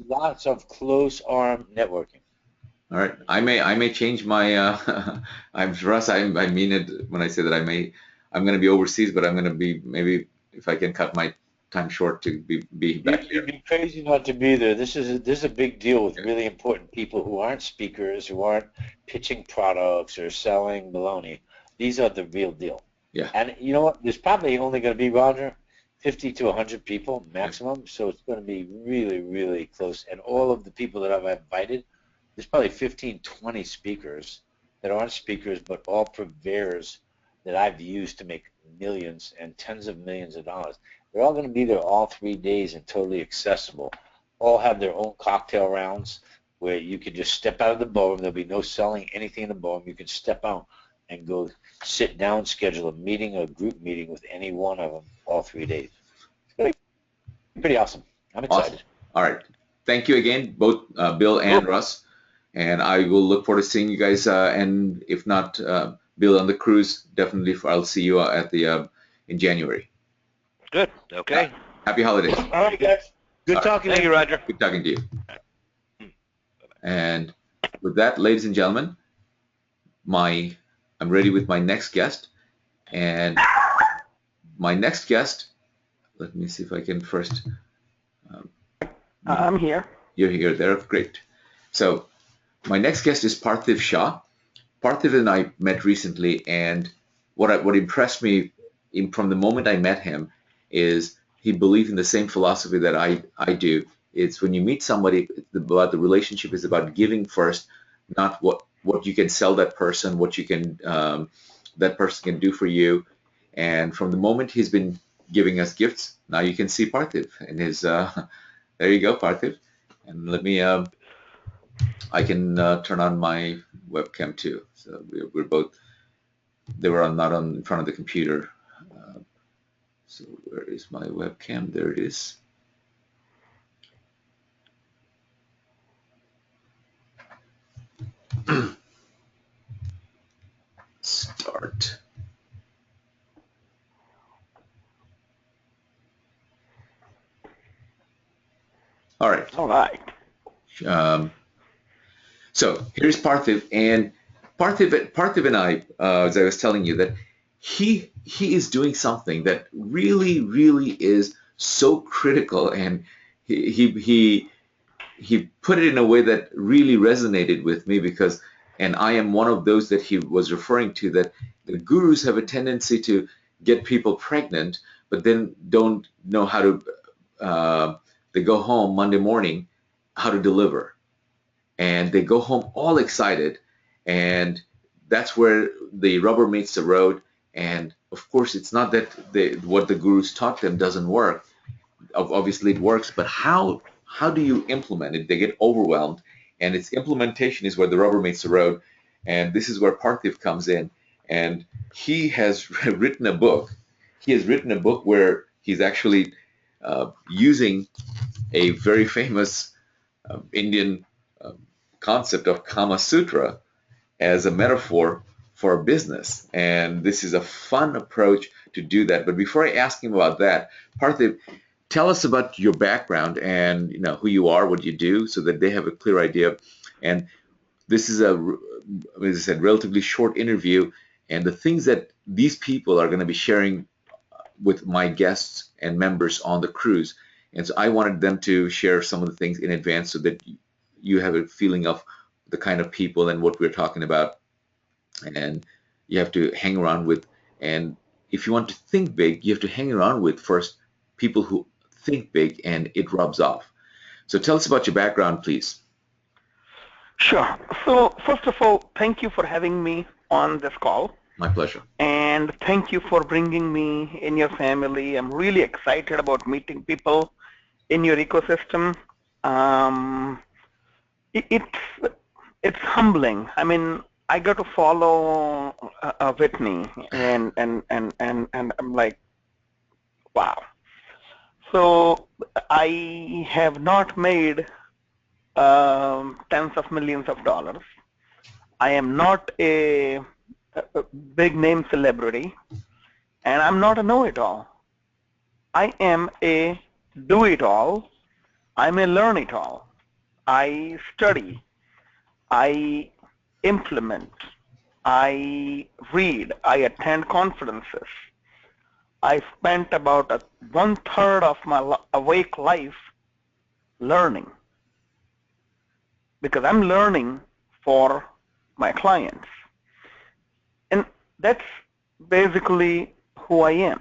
lots of close arm networking. All right, I may change my. I'm Russ. I mean it when I say that I'm going to be overseas, but I'm going to be, maybe if I can cut my time short to be back here. You'd be crazy not to be there. This is a big deal with really important people who aren't speakers, who aren't pitching products or selling baloney. These are the real deal. Yeah. And you know what? There's probably only going to be, Roger, 50 to 100 people maximum, so it's going to be really, really close. And all of the people that I've invited, there's probably 15, 20 speakers that aren't speakers, but all purveyors that I've used to make millions and tens of millions of dollars. They're all going to be there all 3 days and totally accessible. All have their own cocktail rounds where you can just step out of the ballroom. There'll be no selling anything in the ballroom. You can step out and go sit down, schedule a meeting, a group meeting with any one of them all 3 days. It's going to be pretty awesome. I'm excited. Awesome. All right. Thank you again, both Bill and Russ. And I will look forward to seeing you guys, and if not Bill, on the cruise, definitely I'll see you at the in January. Good. Okay. Happy holidays. All right, guys. Good All right. talking Thank to you, Roger. Good talking to you. And with that, ladies and gentlemen, I'm ready with my next guest. And my next guest, let me see if I can first. I'm here. You're here, there, great. So my next guest is Parthiv Shah. Parthiv and I met recently, and what impressed me from the moment I met him is he believed in the same philosophy that I do. It's when you meet somebody, about the relationship is about giving first, not what you can sell that person, what you can that person can do for you. And from the moment he's been giving us gifts, now you can see Parthiv in his. There you go, Parthiv. And let me. I can turn on my webcam too. So we're both. They were not on in front of the computer. So where is my webcam? There it is. Start. All right. All right. So here's Parthiv, and Parthiv and I, as I was telling you, that he is doing something that really is so critical, and he put it in a way that really resonated with me because, and I am one of those that he was referring to, that the gurus have a tendency to get people pregnant, but then don't know how to. They go home Monday morning, how to deliver. And they go home all excited, and that's where the rubber meets the road. And of course, it's not that what the gurus taught them doesn't work. Obviously, it works, but how do you implement it? They get overwhelmed, and its implementation is where the rubber meets the road. And this is where Parthiv comes in, and he has written a book. He has written a book where he's actually using a very famous Indian concept of Kama Sutra as a metaphor for a business. And this is a fun approach to do that. But before I ask him about that, Parthiv, tell us about your background and who you are, what you do, so that they have a clear idea. And this is as I said, relatively short interview. And the things that these people are going to be sharing with my guests and members on the cruise. And so I wanted them to share some of the things in advance so that you have a feeling of the kind of people and what we're talking about, and you have to hang around with. And if you want to think big, you have to hang around with first people who think big, and it rubs off. So tell us about your background, please. Sure. So first of all, thank you for having me on this call. My pleasure. And thank you for bringing me in your family. I'm really excited about meeting people in your ecosystem. It's humbling. I mean, I got to follow Whitney, and I'm like, wow. So I have not made tens of millions of dollars. I am not a big name celebrity, and I'm not a know-it-all. I am a do-it-all. I'm a learn-it-all. I study, I implement, I read, I attend conferences. I spent about 1/3 of my awake life learning, because I'm learning for my clients. And that's basically who I am.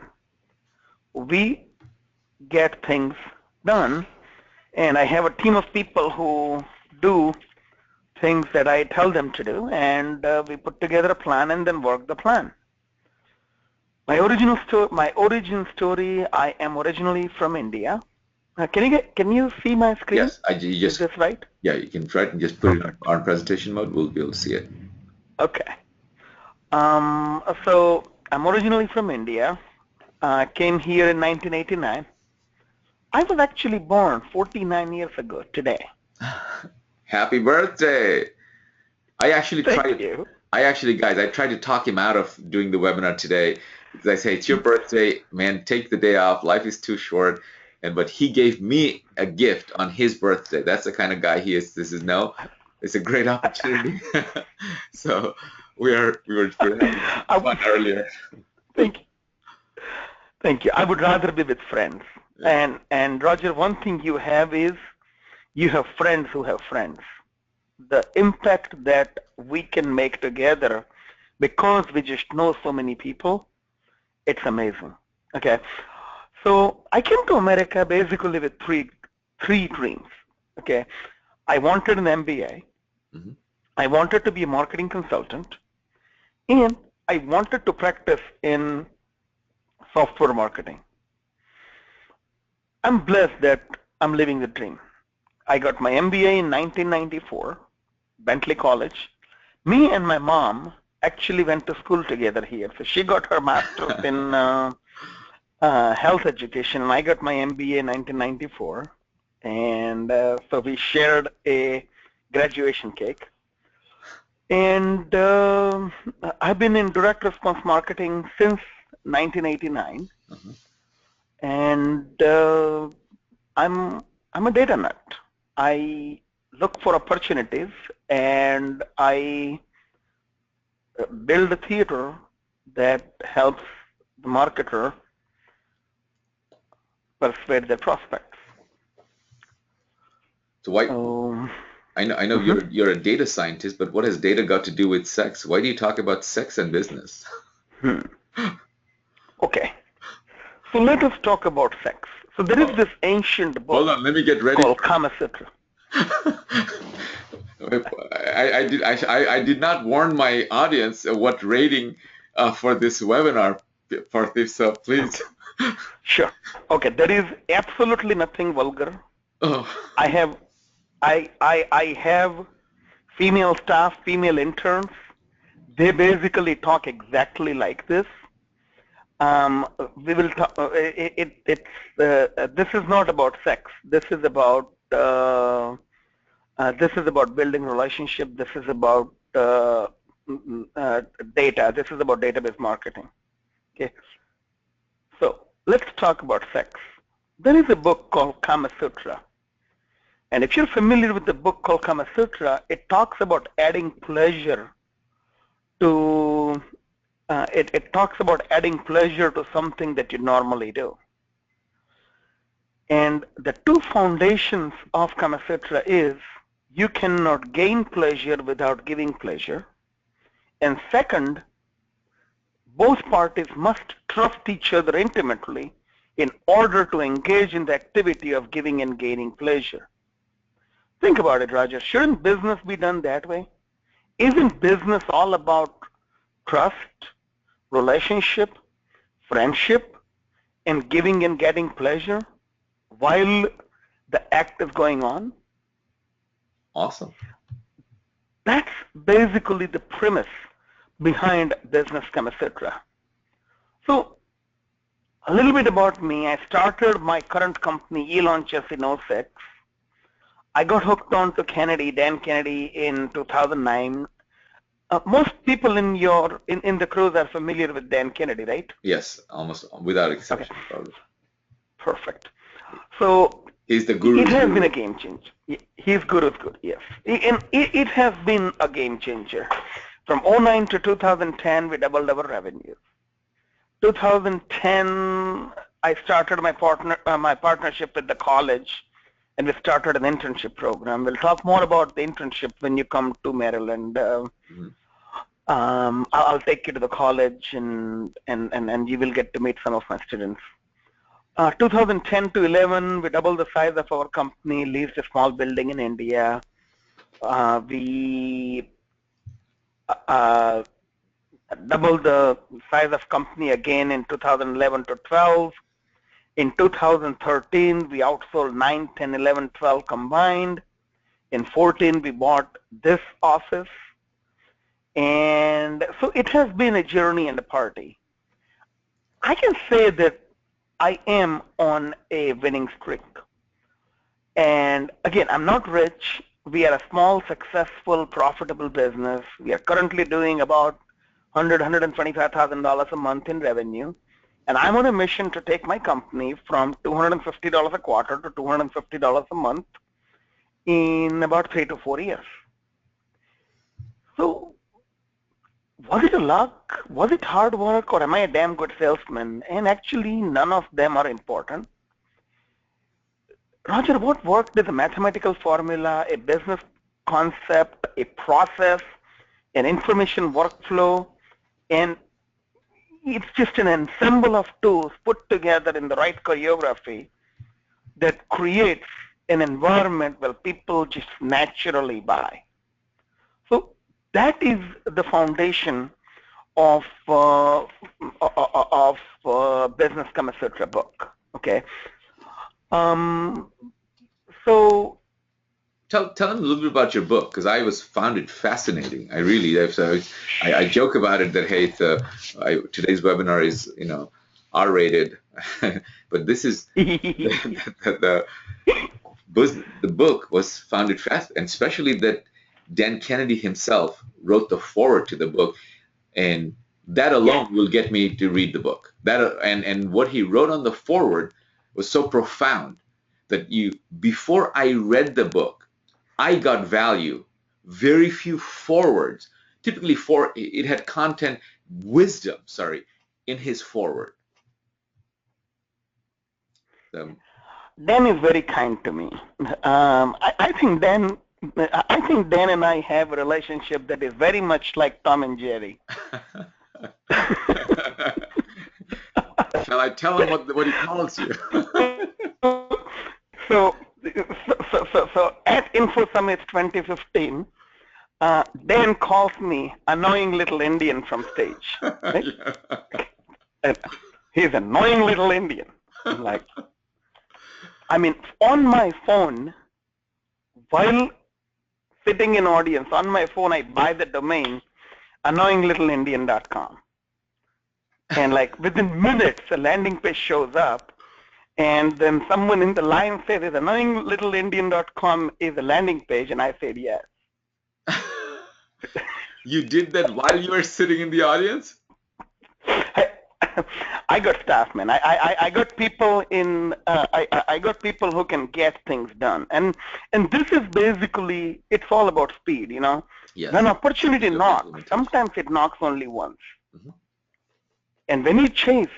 We get things done, and I have a team of people who do things that I tell them to do, and we put together a plan and then work the plan. My origin story, I am originally from India. Can you see my screen? Yes, Is this right? Yeah, you can try it and just put it on presentation mode. We'll be able to see it. Okay. So I'm originally from India. Came here in 1989. I was actually born 49 years ago today. Happy birthday! I actually Thank you. I actually, guys, I tried to talk him out of doing the webinar today because I say, it's your birthday, man, take the day off. Life is too short. But he gave me a gift on his birthday. That's the kind of guy he is. This is no, it's a great opportunity. So we were having I, fun earlier. thank you. Thank you. I would rather be with friends. Yeah. And Roger, one thing you have is you have friends who have friends. The impact that we can make together because we just know so many people, it's amazing. Okay. So I came to America basically with three dreams. Okay. I wanted an MBA. Mhm. I wanted to be a marketing consultant, and I wanted to practice in software marketing. I'm blessed that I'm living the dream. I got my MBA in 1994, Bentley College. Me and my mom actually went to school together here. So she got her master's in health education, and I got my MBA in 1994. And so we shared a graduation cake. And I've been in direct response marketing since 1989. Mhm. And I'm a data nut. I look for opportunities, and I build a theater that helps the marketer persuade their prospects. So why? Um, I know mhm. you're a data scientist, but what has data got to do with sex? Why do you talk about sex and business? Hmm. Okay, so let us talk about sex. So there is Oh, this ancient hold book on, let me get ready called for Kama Sutra. I did not warn my audience what rating for this webinar, Parthiv, so please. Okay, sure. Okay, there is absolutely nothing vulgar. Oh, I have I have female staff, female interns. They basically talk exactly like this. We will talk. This is not about sex. This is about building relationship. This is about data. This is about database marketing. Okay. So let's talk about sex. There is a book called Kama Sutra. And if you're familiar with the book called Kama Sutra, it talks about adding pleasure to it talks about adding pleasure to something that you normally do. And the two foundations of Kama Sutra is you cannot gain pleasure without giving pleasure. And second, both parties must trust each other intimately in order to engage in the activity of giving and gaining pleasure. Think about it, Roger. Shouldn't business be done that way? Isn't business all about trust, relationship, friendship, and giving and getting pleasure while the act is going on? awesome. That's basically the premise behind Business Kama Sutra. So a little bit about me. I started my current company, eLaunches, in '06. I got hooked on to Kennedy, Dan Kennedy, in 2009. Most people in the cruise are familiar with Dan Kennedy, right? Yes, almost without Okay, exception, probably. perfect. So He's the it guru's has been guru. a game changer. His guru is good, yes. And it has been a game changer. From '09 to 2010, we doubled our revenue. 2010, I started my partnership with the college, and we started an internship program. We'll talk more about the internship when you come to Maryland. Mhm. I'll take you to the college, and you will get to meet some of my students. 2010 to 11, we doubled the size of our company, leased a small building in India. We doubled the size of company again in 2011 to 12. In 2013, we outsold 9, 10, 11, 12 combined. In 14, we bought this office. And so it has been a journey and a party. I can say that I am on a winning streak. And again, I'm not rich. we are a small, successful, profitable business. We are currently doing about $125,000 a month in revenue. And I'm on a mission to take my company from $250 a quarter to $250 a month in about 3 to 4 years. So was it luck? Was it hard work? Or am I a damn good salesman? And actually, none of them are important. Roger, what worked is a mathematical formula, a business concept, a process, an information workflow, and it's just an ensemble of tools put together in the right choreography that creates an environment where people just naturally buy. So that is the foundation of Business Kama Sutra book. Okay. So Tell them a little bit about your book, because I found it fascinating. I joke about it that, hey, today's webinar is R-rated, but this is the book was founded fast, and especially that Dan Kennedy himself wrote the foreword to the book, and that alone will get me to read the book. And what he wrote on the foreword was so profound that before I read the book, I got value. Very few forewords. Typically, it had content, wisdom, in his foreword. Dan is very kind to me. I think Dan and I have a relationship that is very much like Tom and Jerry. Shall I tell him what he calls you? So at Info Summit 2015, Dan calls me annoying little Indian from stage. Right? And he's annoying little Indian. I'm like, on my phone, while sitting in audience, on my phone, I buy the domain annoyinglittleindian.com. And like within minutes, a landing page shows up. And then someone in the line says, is annoyinglittleindian.com is a landing page? And I said, yes. You did that while you were sitting in the audience? I got staff, man. I got people I got people who can get things done. And this is basically, it's all about speed, Yes. When opportunity knocks, sometimes it knocks only once. Mm-hmm. And when you chase,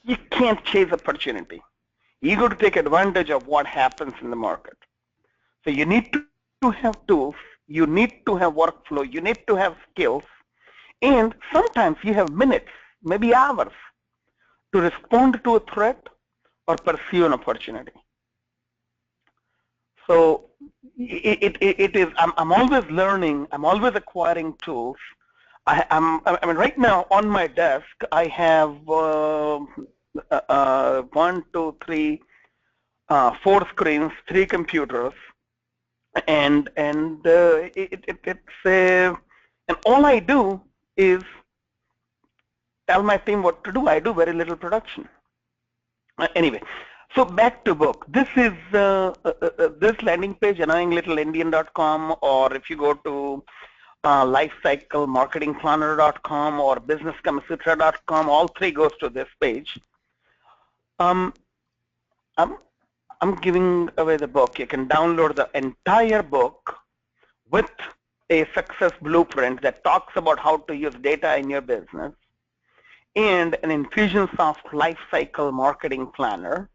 you can't chase opportunity. You got to take advantage of what happens in the market. So you need to have tools, you need to have workflow, you need to have skills, and sometimes you have minutes, maybe hours, to respond to a threat or pursue an opportunity. So it is. I'm always learning. I'm always acquiring tools. Right now on my desk I have 1, 2, 3, 4 screens, 3 computers, and all I do is tell my team what to do. I do very little production. Anyway, so back to book. This is this landing page, annoyinglittleindian.com, or if you go to lifecyclemarketingplanner.com or businesskamasutra.com, all 3 goes to this page. I'm giving away the book. You can download the entire book with a success blueprint that talks about how to use data in your business, and an Infusionsoft Lifecycle Marketing Planner,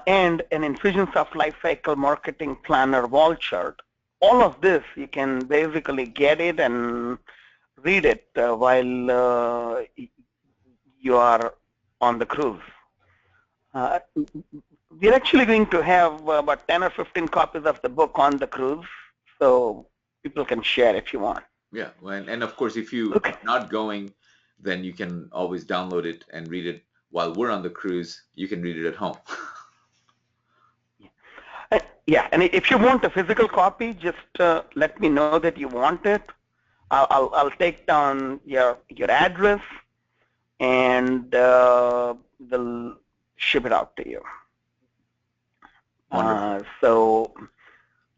and an Infusionsoft Lifecycle Marketing Planner wall chart. All of this, you can basically get it and read it while you are on the cruise. We're actually going to have about 10 or 15 copies of the book on the cruise, so people can share if you want. Yeah, and of course, if you are not going, then you can always download it and read it while we're on the cruise. You can read it at home. Yeah, and if you want a physical copy, just let me know that you want it. I'll take down your address, and we'll ship it out to you. So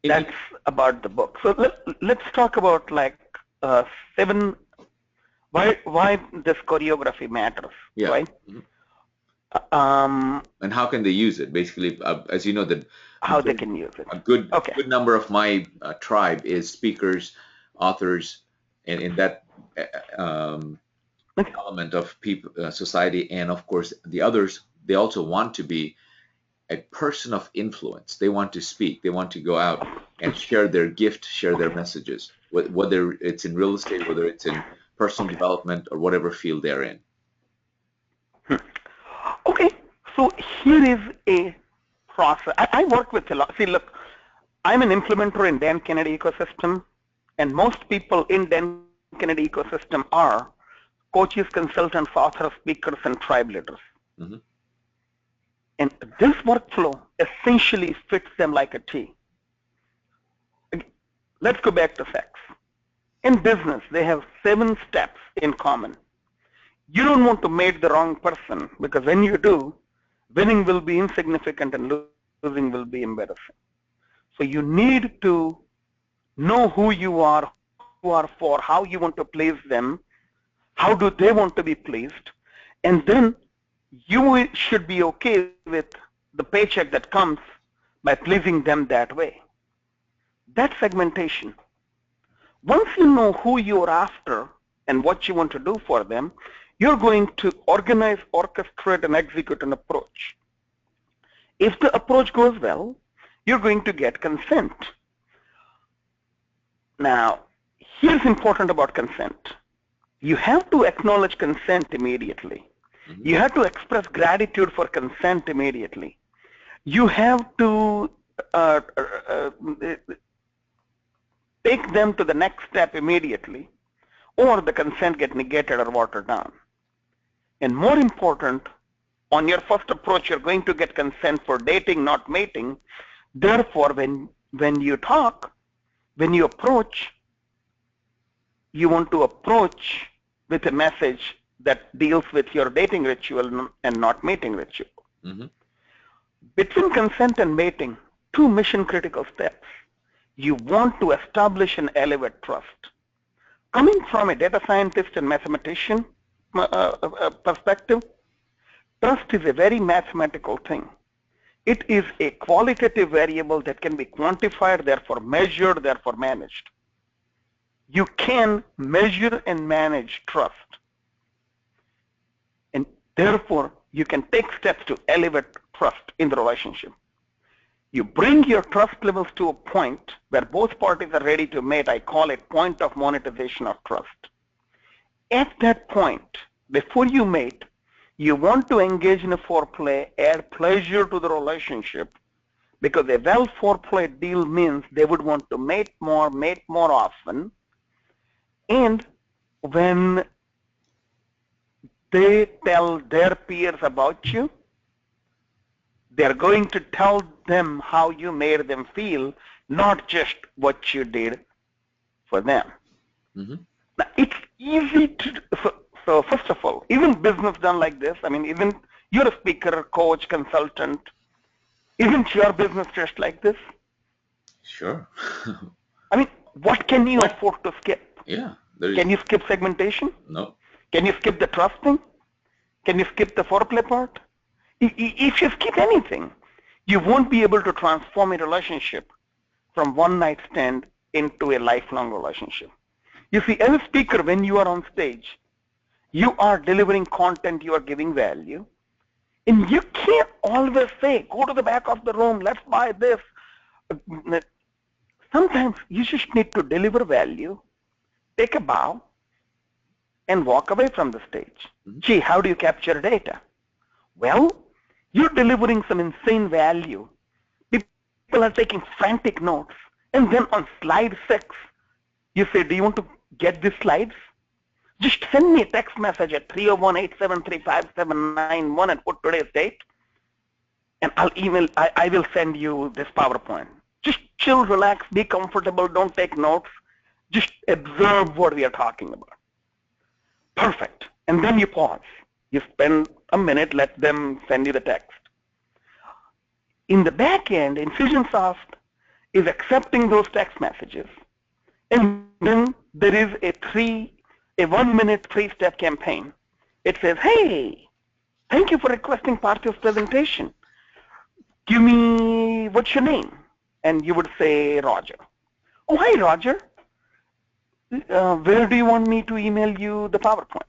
That's about the book. So let's talk about like 7 why this choreography matters, Yeah. right? And how can they use it? Basically, as you know, how they can use it. A good Okay. good number of my tribe is speakers, authors, and in that element of people, society, and of course the others. They also want to be a person of influence. They want to speak. They want to go out and share their gift, share their messages, whether it's in real estate, whether it's in personal development, or whatever field they're in. Okay, so here is a process. I work with a lot. See, look, I'm an implementer in Dan Kennedy ecosystem, and most people in Dan Kennedy ecosystem are coaches, consultants, authors, speakers, and tribe leaders. Mm-hmm. And this workflow essentially fits them like a T. Let's go back to sex. In business, they have 7 steps in common. You don't want to mate the wrong person, because when you do, winning will be insignificant and losing will be embarrassing. So you need to know who you are for, how you want to please them, how do they want to be pleased, and then you should be okay with the paycheck that comes by pleasing them that way. That's segmentation. Once you know who you're after and what you want to do for them, you're going to organize, orchestrate, and execute an approach. If the approach goes well, you're going to get consent. Now, here's important about consent. You have to acknowledge consent immediately. Mm-hmm. You have to express gratitude for consent immediately. You have to take them to the next step immediately, or the consent get negated or watered down. And more important, on your first approach, you're going to get consent for dating, not mating. Therefore, when you talk, when you approach, you want to approach with a message that deals with your dating ritual and not mating ritual. Mm-hmm. Between consent and mating, 2 mission critical steps. You want to establish and elevate trust. Coming from a data scientist and mathematician perspective, trust is a very mathematical thing. It is a qualitative variable that can be quantified, therefore measured, therefore managed. You can measure and manage trust. And therefore, you can take steps to elevate trust in the relationship. You bring your trust levels to a point where both parties are ready to mate. I call it point of monetization of trust. At that point, before you mate, you want to engage in a foreplay, add pleasure to the relationship, because a well foreplay deal means they would want to mate more often. And when they tell their peers about you, they're going to tell them how you made them feel, not just what you did for them. Mm-hmm. Now, it's easy to, so first of all, even business done like this, I mean, even you're a speaker, coach, consultant, isn't your business just like this? Sure. I mean, what can you afford to skip? Yeah. Can you skip segmentation? No. Can you skip the trust thing? Can you skip the foreplay part? If you skip anything, you won't be able to transform a relationship from one night stand into a lifelong relationship. You see, as a speaker, when you are on stage, you are delivering content, you are giving value, and you can't always say, go to the back of the room, let's buy this. Sometimes you just need to deliver value, take a bow, and walk away from the stage. Mm-hmm. Gee, how do you capture data? Well, you're delivering some insane value. People are taking frantic notes. And then on slide 6, you say, do you want to get these slides? Just send me a text message at 301-873-5791 and put today's date. And I will send you this PowerPoint. Just chill, relax, be comfortable, don't take notes. Just observe what we are talking about. Perfect. And then you pause. You spend a minute, let them send you the text. In the back end, Infusionsoft is accepting those text messages. And then there is a 1 minute 3-step campaign. It says, hey, thank you for requesting Parthi's presentation. Give me, what's your name? And you would say Roger. Oh, hi, Roger. Where do you want me to email you the PowerPoint?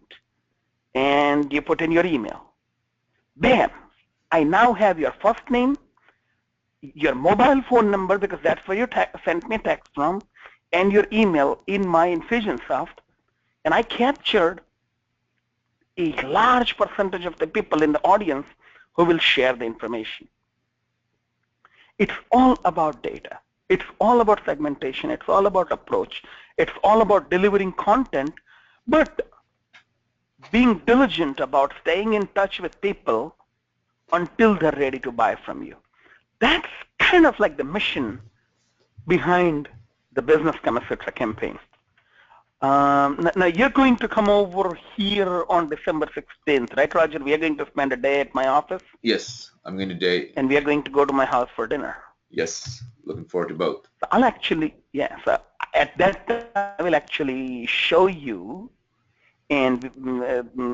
And you put in your email. Bam, I now have your first name, your mobile phone number, because that's where you sent me a text from, and your email in my Infusionsoft. And I captured a large percentage of the people in the audience who will share the information. It's all about data. It's all about segmentation. It's all about approach. It's all about delivering content, but being diligent about staying in touch with people until they're ready to buy from you. That's kind of like the mission behind the Business Kama-Sutra campaign. Now you're going to come over here on December 16th, right, Roger? We are going to spend a day at my office. Yes, I'm going to day. And we are going to go to my house for dinner. Yes, looking forward to both. I'll actually, so at that time, I will actually show you, and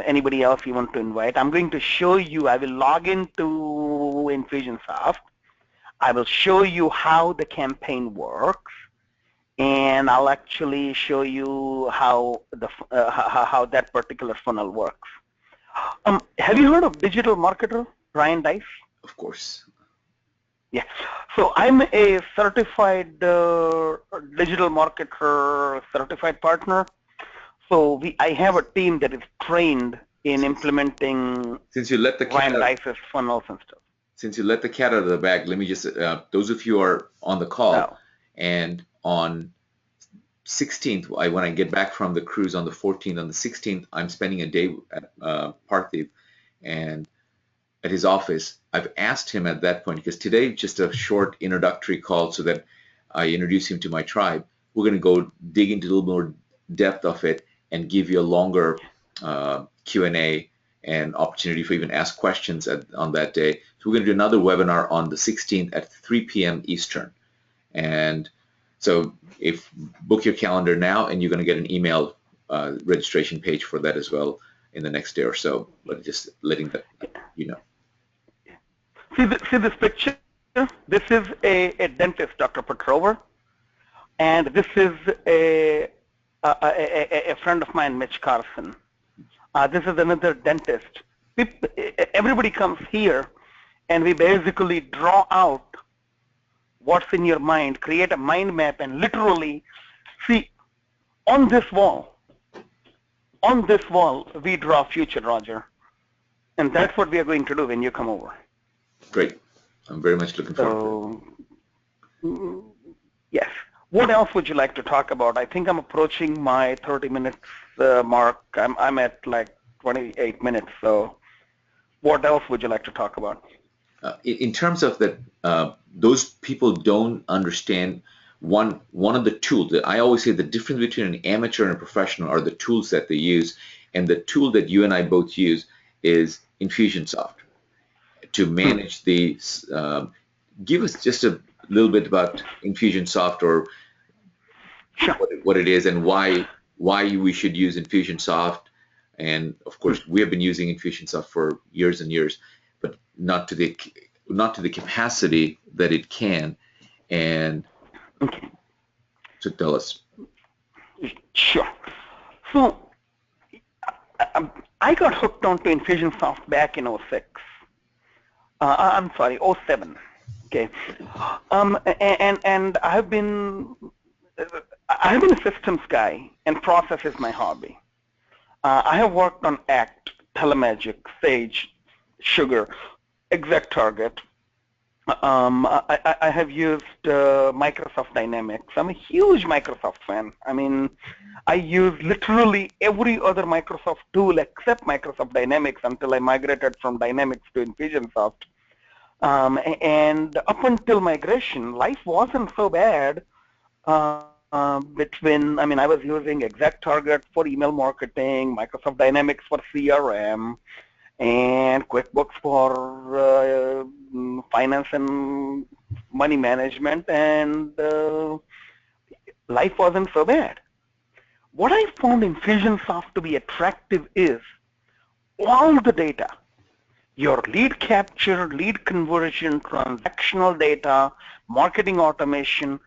anybody else you want to invite, I'm going to show you, I will log into Infusionsoft. I will show you how the campaign works, and I'll actually show you how how that particular funnel works. Have you heard of digital marketer Ryan Deiss? Of course. Yeah. So I'm a certified digital marketer, certified partner. So I have a team that is trained in implementing Since you let the cat Ryan Deiss's funnels and stuff. Since you let the cat out of the bag, let me just, those of you who are on the call, and on 16th, when I get back from the cruise on the 14th, on the 16th, I'm spending a day at Parthiv and at his office. I've asked him at that point, because today just a short introductory call so that I introduce him to my tribe. We're going to go dig into a little more depth of it and give you a longer Q&A and opportunity for even ask questions on that day. So we're going to do another webinar on the 16th at 3 p.m. Eastern. And so book your calendar now, and you're going to get an email registration page for that as well in the next day or so. But just letting that you know. See this picture? This is a dentist, Dr. Petrover, and this is a friend of mine, Mitch Carson. This is another dentist. Everybody comes here, and we basically draw out what's in your mind, create a mind map, and literally see on this wall, we draw future, Roger. And that's what we are going to do when you come over. Great. I'm very much looking forward to it. Yes. What else would you like to talk about? I think I'm approaching my 30 minutes mark. I'm at like 28 minutes. So what else would you like to talk about? In terms of that, those people don't understand one of the tools that I always say the difference between an amateur and a professional are the tools that they use. And the tool that you and I both use is Infusionsoft to manage the, give us just a little bit about Infusionsoft, or what it is and why we should use Infusionsoft. And of course, we have been using Infusionsoft for years and years, but not to the capacity that it can. And so tell us. Sure. So I got hooked onto Infusionsoft back in 06. I'm sorry, 07. Okay. And I've been a systems guy, and process is my hobby. I have worked on ACT, Telemagic, Sage, Sugar, ExactTarget. I have used Microsoft Dynamics. I'm a huge Microsoft fan. I mean, I use literally every other Microsoft tool except Microsoft Dynamics until I migrated from Dynamics to Infusionsoft. And up until migration, life wasn't so bad. I was using ExactTarget for email marketing, Microsoft Dynamics for CRM, and QuickBooks for finance and money management, and life wasn't so bad. What I found Infusionsoft to be attractive is all the data, your lead capture, lead conversion, transactional data, marketing automation,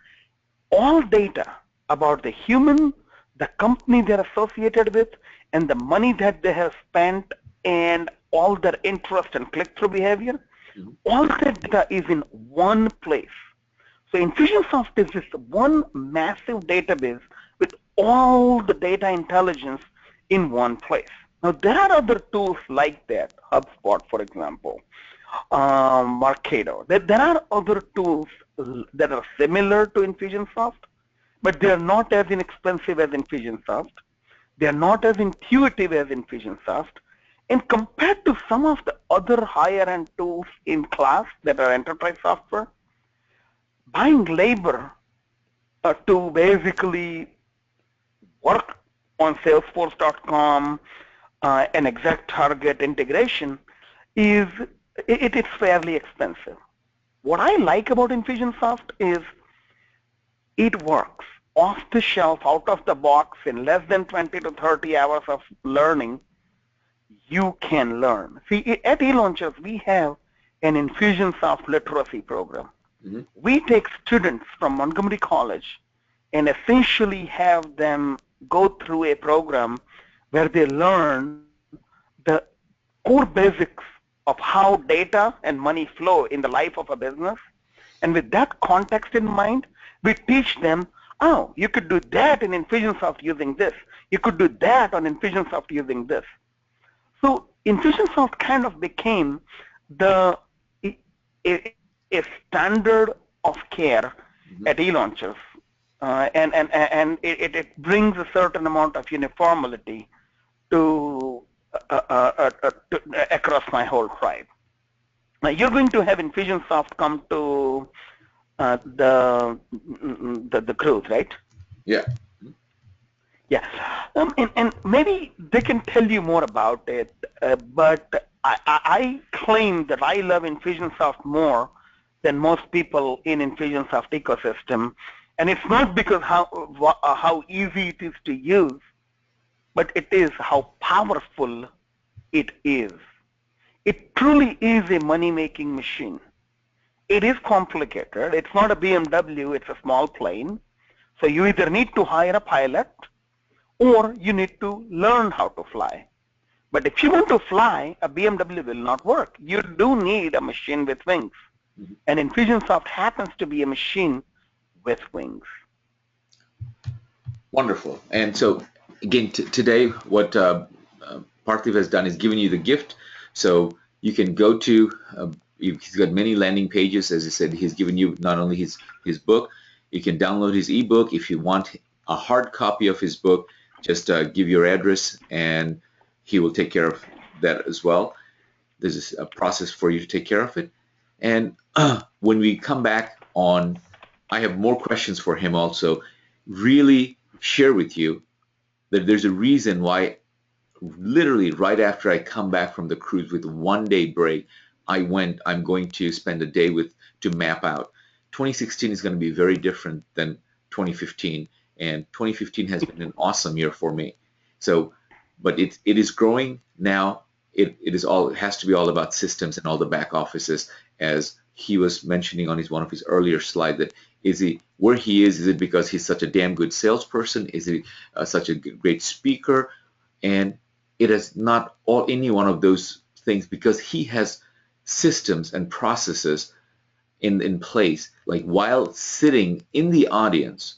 all data about the human, the company they're associated with, and the money that they have spent, and all their interest and click-through behavior. All that data is in one place. So Infusionsoft is this one massive database with all the data intelligence in one place. Now, there are other tools like that, HubSpot, for example, Marketo. There are other tools that are similar to Infusionsoft, but they are not as inexpensive as Infusionsoft. They are not as intuitive as Infusionsoft. And compared to some of the other higher-end tools in class that are enterprise software, buying labor to basically work on Salesforce.com, an ExactTarget integration is it's fairly expensive. What I like about Infusionsoft is it works off the shelf, out of the box, in less than 20 to 30 hours of learning. You can learn. See, at eLaunchers, we have an Infusionsoft literacy program. Mm-hmm. We take students from Montgomery College and essentially have them go through a program where they learn the core basics of how data and money flow in the life of a business. And with that context in mind, we teach them, oh, you could do that in Infusionsoft using this. You could do that on Infusionsoft using this. So Infusionsoft kind of became a standard of care at eLaunchers, and it brings a certain amount of uniformity to across my whole tribe. Now you're going to have Infusionsoft come to the cruise, right? Yeah. Yeah, and maybe they can tell you more about it, but I claim that I love Infusionsoft more than most people in Infusionsoft ecosystem, and it's not because how easy it is to use, but it is how powerful it is. It truly is a money-making machine. It is complicated. It's not a BMW, it's a small plane. So you either need to hire a pilot or you need to learn how to fly. But if you want to fly, a BMW will not work. You do need a machine with wings. And Infusionsoft happens to be a machine with wings. Wonderful. And so, again, today, what Parthiv has done is given you the gift. So you can go to, he's got many landing pages. As I said, he's given you not only his book, you can download his ebook. If you want a hard copy of his book, just give your address and he will take care of that as well. There's a process for you to take care of it. And when we come back on, I have more questions for him also. Really share with you that there's a reason why literally right after I come back from the cruise with 1 day break, I'm going to spend a day to map out. 2016 is going to be very different than 2015. And 2015 has been an awesome year for me. So, but it is growing now. It has to be all about systems and all the back offices, as he was mentioning on one of his earlier slides. That where he is it because he's such a damn good salesperson? Is he such a great speaker? And it is not any one of those things, because he has systems and processes in place. Like while sitting in the audience,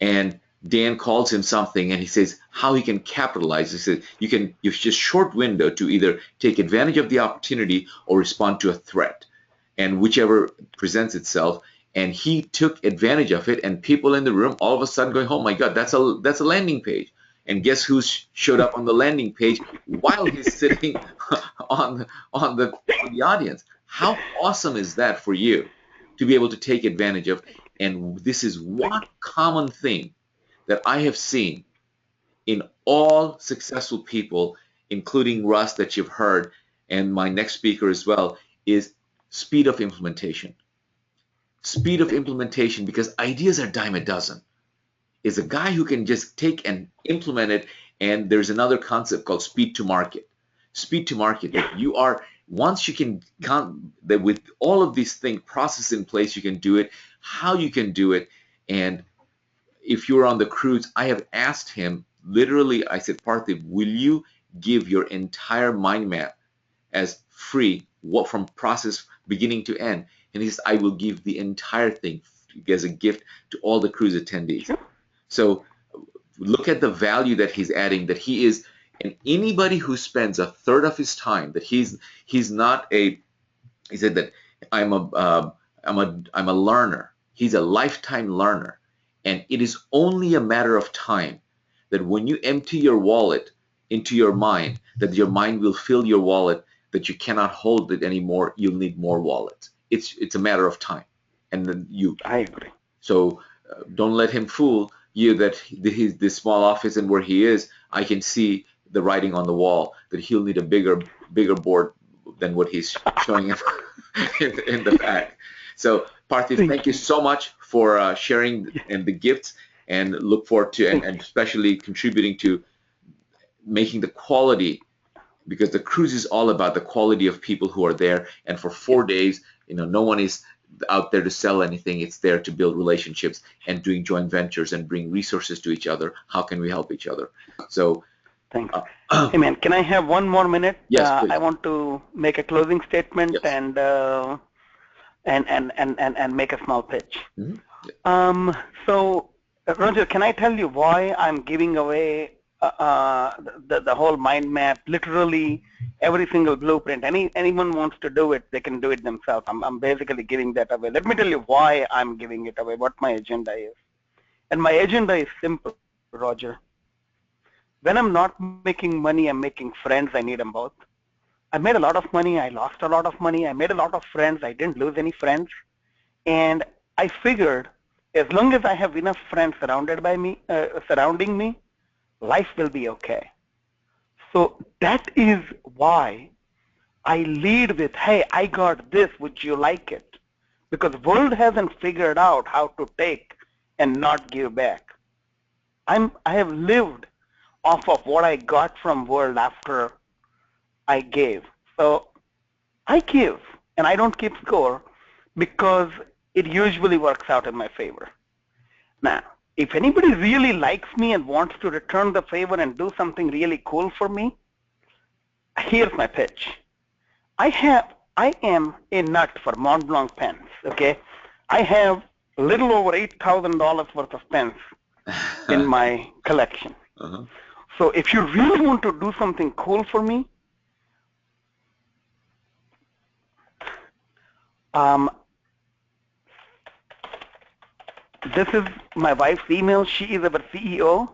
and Dan calls him something and he says how he can capitalize. He says you've just short window to either take advantage of the opportunity or respond to a threat, and whichever presents itself. And he took advantage of it, and people in the room all of a sudden going, oh my God, that's a landing page. And guess who showed up on the landing page while he's sitting on the audience? How awesome is that for you to be able to take advantage of? And this is one common thing that I have seen in all successful people, including Russ that you've heard. and my next speaker as well, is speed of implementation. Speed of implementation, because ideas are dime a dozen. Is a guy who can just take and implement it. And there's another concept called speed to market. Speed to market. That you are, once you can count that with all of these things, process in place, you can do it. How you can do it. And if you're on the cruise, I have asked him, literally, I said, Parthiv, will you give your entire mind map as free, what from process beginning to end? And he says, I will give the entire thing as a gift to all the cruise attendees. So look at the value that he's adding, that he is, and anybody who spends a third of his time, that he's not a, he said that I'm a learner. He's a lifetime learner. And it is only a matter of time that when you empty your wallet into your mind, that your mind will fill your wallet, that you cannot hold it anymore. You'll need more wallets. It's a matter of time. And then I agree. So don't let him fool you that this small office and where he is, I can see the writing on the wall that he'll need a bigger board than what he's showing in the back. So Parthiv, thank you so much for sharing and the gifts, and look forward to and especially contributing to making the quality, because the cruise is all about the quality of people who are there. And for 4 days, no one is out there to sell anything. It's there to build relationships and doing joint ventures and bring resources to each other. How can we help each other? So thanks. Hey man, can I have one more minute? Yes, please. I want to make a closing statement. Yes. and make a small pitch. Mm-hmm. So Roger, can I tell you why I'm giving away the whole mind map, literally every single blueprint? Anyone wants to do it, they can do it themselves. I'm basically giving that away. Let me tell you why I'm giving it away, what my agenda is. And my agenda is simple, Roger. When I'm not making money, I'm making friends. I need them both. I made a lot of money. I lost a lot of money. I made a lot of friends. I didn't lose any friends. And I figured as long as I have enough friends surrounding me, life will be okay. So that is why I lead with, hey, I got this, would you like it? Because the world hasn't figured out how to take and not give back. I have lived off of what I got from world after I gave. So I give and I don't keep score because it usually works out in my favor. Now, if anybody really likes me and wants to return the favor and do something really cool for me, here's my pitch. I am a nut for Mont Blanc pens, okay? I have a little over $8,000 worth of pens in my collection. Uh-huh. So if you really want to do something cool for me, this is my wife's email. She is our CEO.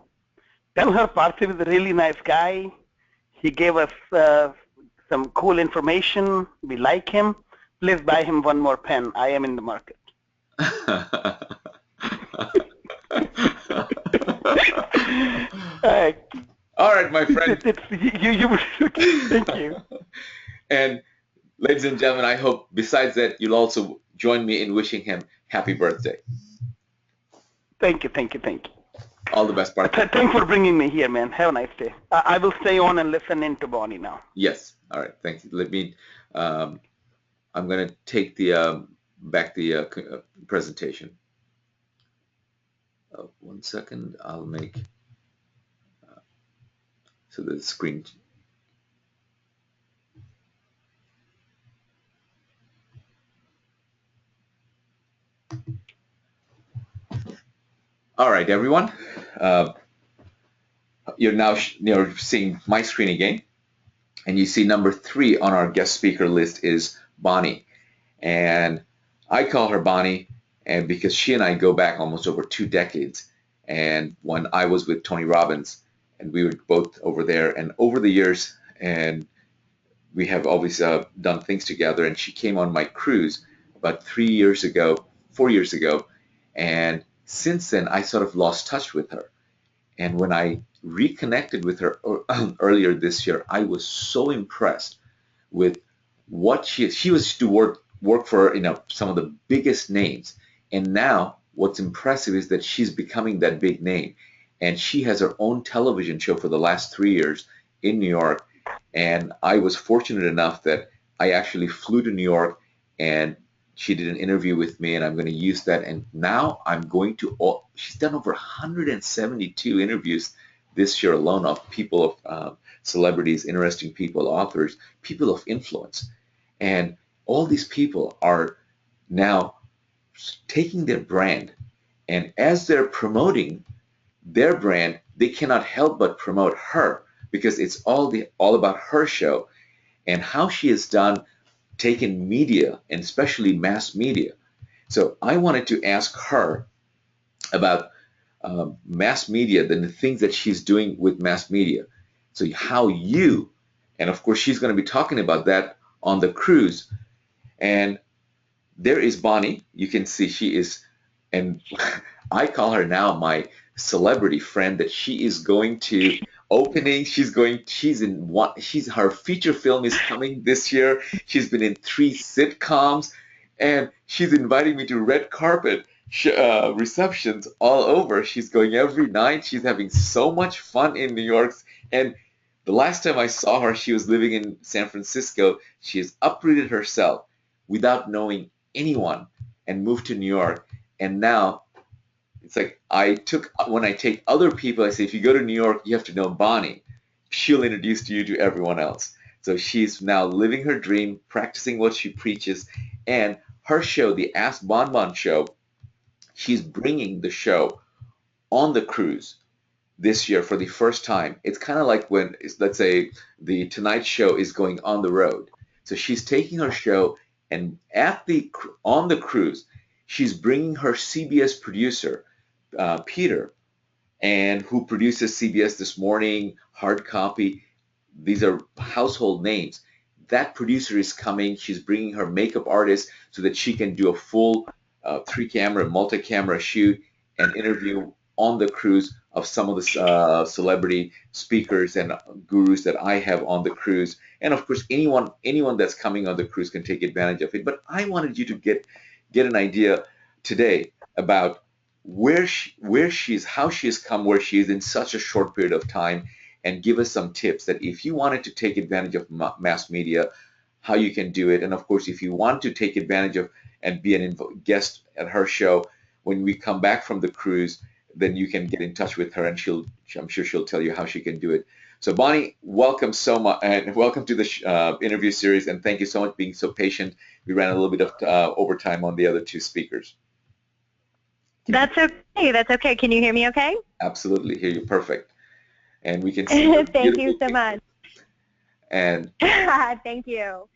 Tell her Parthiv is a really nice guy. He gave us some cool information. We like him. Please buy him one more pen. I am in the market. All right, my friend. Thank you. And ladies and gentlemen, I hope besides that, you'll also join me in wishing him happy birthday. Thank you. All the best, Parthiv. Thanks for bringing me here, man. Have a nice day. I will stay on and listen in to Bonnie now. Yes. All right. Thank you. Let me. I'm going to take back the presentation. 1 second. I'll make so the screen. All right, everyone. You're now seeing my screen again, and you see number 3 on our guest speaker list is Bonnie, and I call her Bonnie, and because she and I go back almost over 2 decades. And when I was with Tony Robbins, and we were both over there, and over the years, and we have always done things together. And she came on my cruise about 4 years ago, and since then I sort of lost touch with her. And when I reconnected with her earlier this year, I was so impressed with what she was to work for, some of the biggest names. And now what's impressive is that she's becoming that big name. And she has her own television show for the last 3 years in New York. And I was fortunate enough that I actually flew to New York, and she did an interview with me, and I'm going to use that. And now I'm going to, she's done over 172 interviews this year alone of people, of celebrities, interesting people, authors, people of influence. And all these people are now taking their brand, and as they're promoting their brand, they cannot help but promote her, because it's all about her show and how she has done taken media, and especially mass media. So I wanted to ask her about mass media, the things that she's doing with mass media. So how you, and of course she's going to be talking about that on the cruise. And there is Bonnie. You can see she is, and I call her now my celebrity friend, that she is going to opening. Her feature film is coming this year. She's been in 3 sitcoms, and she's inviting me to red carpet receptions all over. She's going every night. She's having so much fun in New York. And the last time I saw her, she was living in San Francisco. She has uprooted herself without knowing anyone and moved to New York. And now it's like when I take other people, I say, if you go to New York, you have to know Bonnie. She'll introduce you to everyone else. So she's now living her dream, practicing what she preaches. And her show, the Ask Bon Bon Show, she's bringing the show on the cruise this year for the first time. It's kind of like when, let's say, the Tonight Show is going on the road. So she's taking her show, and on the cruise, she's bringing her CBS producer, Peter, and who produces CBS This Morning, Hard Copy. These are household names. That producer is coming. She's bringing her makeup artist so that she can do a full 3-camera, multi-camera shoot and interview on the cruise of some of the celebrity speakers and gurus that I have on the cruise. And of course, anyone that's coming on the cruise can take advantage of it. But I wanted you to get an idea today about how she has come where she is in such a short period of time, and give us some tips that if you wanted to take advantage of mass media, how you can do it. And of course, if you want to take advantage of and be a guest at her show, when we come back from the cruise, then you can get in touch with her, and I'm sure she'll tell you how she can do it. So Bonnie, welcome so much, and welcome to the interview series, and thank you so much for being so patient. We ran a little bit of overtime on the other 2 speakers. That's okay. That's okay. Can you hear me okay? Absolutely. Hear you perfect. And we can see Thank you so much. And thank you.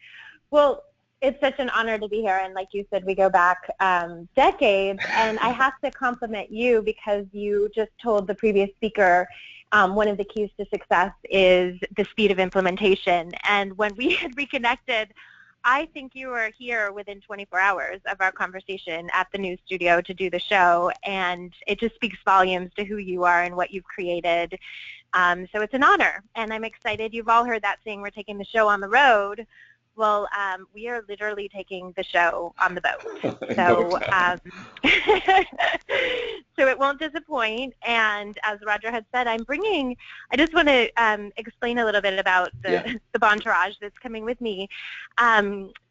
Well, it's such an honor to be here, and like you said, we go back decades, and I have to compliment you because you just told the previous speaker one of the keys to success is the speed of implementation. And when we had reconnected, I think you were here within 24 hours of our conversation at the news studio to do the show, and it just speaks volumes to who you are and what you've created. So it's an honor, and I'm excited. You've all heard that saying, we're taking the show on the road. Well, we are literally taking the show on the boat. So, so it won't disappoint. And as Roger had said, I just want to explain a little bit about the Bontourage that's coming with me.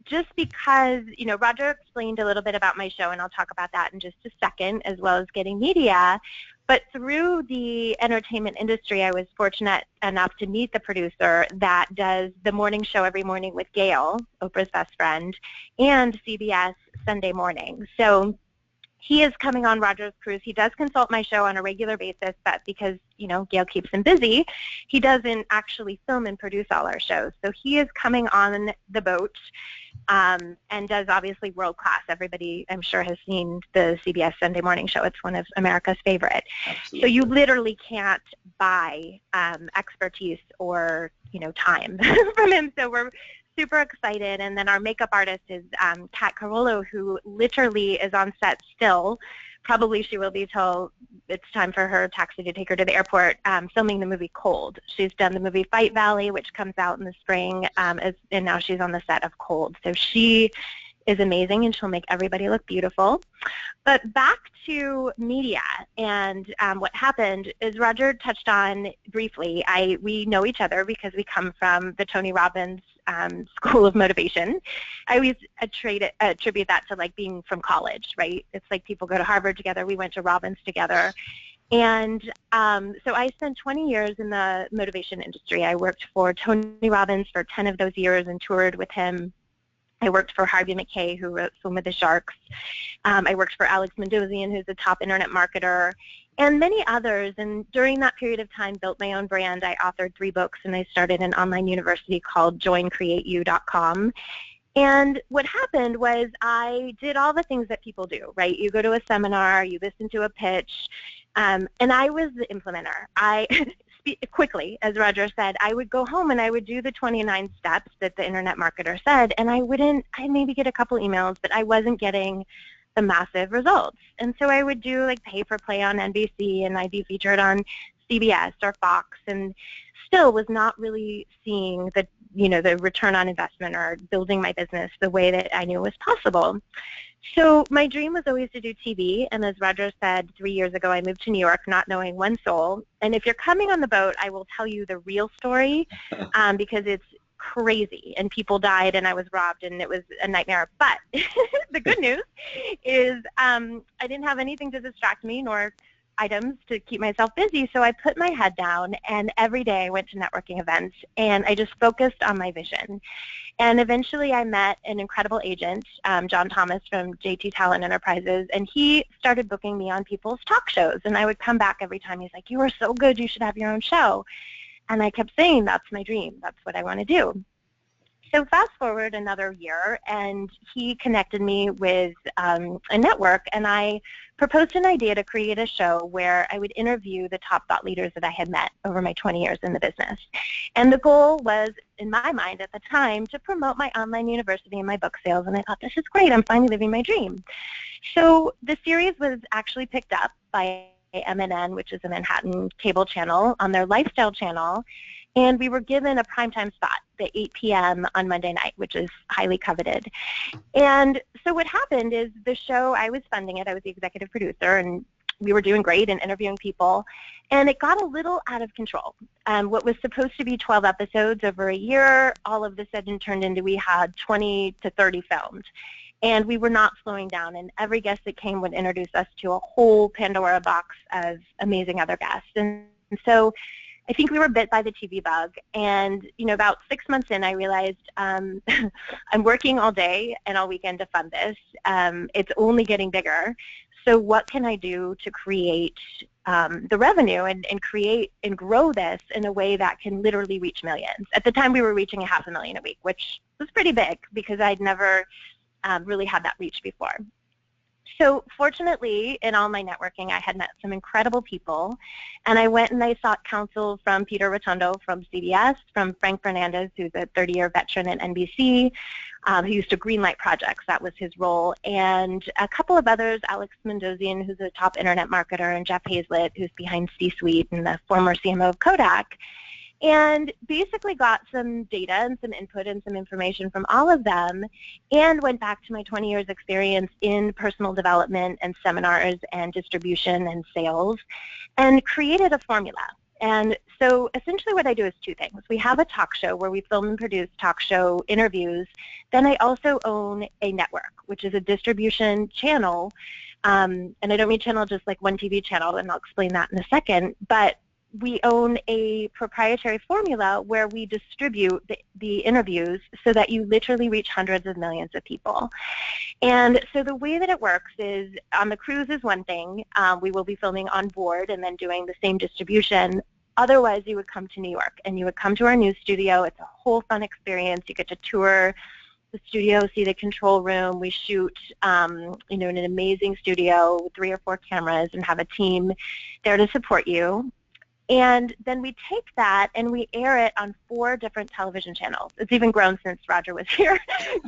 Just because, Roger explained a little bit about my show, and I'll talk about that in just a second, as well as getting media. But through the entertainment industry, I was fortunate enough to meet the producer that does the morning show every morning with Gail, Oprah's best friend, and CBS Sunday Morning. So he is coming on Roger's cruise. He does consult my show on a regular basis, but because, Gail keeps him busy, he doesn't actually film and produce all our shows. So he is coming on the boat and does obviously world class. Everybody, I'm sure, has seen the CBS Sunday Morning Show. It's one of America's favorite. Absolutely. So you literally can't buy expertise or, time from him. So we're super excited. And then our makeup artist is Kat Carollo, who literally is on set still probably she will be till it's time for her taxi to take her to the airport, filming the movie Cold. She's done the movie Fight Valley, which comes out in the spring, and now she's on the set of Cold. So she is amazing, and she'll make everybody look beautiful. But back to media, and what happened is Roger touched on briefly. We know each other because we come from the Tony Robbins School of Motivation. I always attribute that to like being from college, right? It's like people go to Harvard together. We went to Robbins together. And so I spent 20 years in the motivation industry. I worked for Tony Robbins for 10 of those years and toured with him. I worked for Harvey Mackay, who wrote Swim with the Sharks. I worked for Alex Mandossian, who's a top internet marketer, and many others. And during that period of time, built my own brand. I authored 3 books, and I started an online university called joincreateyou.com. And what happened was I did all the things that people do, right? You go to a seminar, you listen to a pitch, and I was the implementer. Quickly, as Roger said, I would go home and I would do the 29 steps that the internet marketer said, and I'd maybe get a couple emails, but I wasn't getting the massive results. And so I would do like pay for play on NBC, and I'd be featured on CBS or Fox, and still was not really seeing the return on investment or building my business the way that I knew was possible. So my dream was always to do TV, and as Roger said, 3 years ago I moved to New York not knowing one soul. And if you're coming on the boat, I will tell you the real story because it's crazy, and people died, and I was robbed, and it was a nightmare. But the good news is I didn't have anything to distract me, nor items to keep myself busy, so I put my head down, and every day I went to networking events, and I just focused on my vision. And eventually I met an incredible agent, John Thomas from JT Talent Enterprises, and he started booking me on people's talk shows, and I would come back every time. He's like, "You are so good, you should have your own show." And I kept saying, "That's my dream, that's what I want to do." So fast forward another year, and he connected me with a network, and I proposed an idea to create a show where I would interview the top thought leaders that I had met over my 20 years in the business. And the goal was, in my mind at the time, to promote my online university and my book sales, and I thought, this is great, I'm finally living my dream. So the series was actually picked up by MNN, which is a Manhattan cable channel, on their lifestyle channel, and we were given a primetime spot at 8 p.m. on Monday night, which is highly coveted. And so what happened is the show, I was funding it, I was the executive producer, and we were doing great and interviewing people, and it got a little out of control. What was supposed to be 12 episodes over a year, all of a sudden turned into we had 20 to 30 filmed. And we were not slowing down, and every guest that came would introduce us to a whole Pandora box of amazing other guests. And so I think we were bit by the TV bug, and about 6 months in, I realized I'm working all day and all weekend to fund this. It's only getting bigger. So what can I do to create the revenue and create and grow this in a way that can literally reach millions? At the time, we were reaching 500,000 a week, which was pretty big because I'd never really had that reach before. So fortunately, in all my networking, I had met some incredible people, and I went and I sought counsel from Peter Rotundo from CBS, from Frank Fernandez, who's a 30-year veteran at NBC, who used to greenlight projects. That was his role, and a couple of others, Alex Mandossian, who's a top internet marketer, and Jeff Hazlett, who's behind C-Suite and the former CMO of Kodak. And basically got some data and some input and some information from all of them, and went back to my 20 years experience in personal development and seminars and distribution and sales, and created a formula. And so essentially what I do is 2 things. We have a talk show where we film and produce talk show interviews. Then I also own a network, which is a distribution channel. And I don't mean channel just like one TV channel, and I'll explain that in a second. But we own a proprietary formula where we distribute the interviews so that you literally reach hundreds of millions of people. And so the way that it works is on the cruise is one thing. We will be filming on board and then doing the same distribution. Otherwise, you would come to New York, and you would come to our news studio. It's a whole fun experience. You get to tour the studio, see the control room. We shoot, in an amazing studio with 3 or 4 cameras and have a team there to support you. And then we take that and we air it on 4 different television channels. It's even grown since Roger was here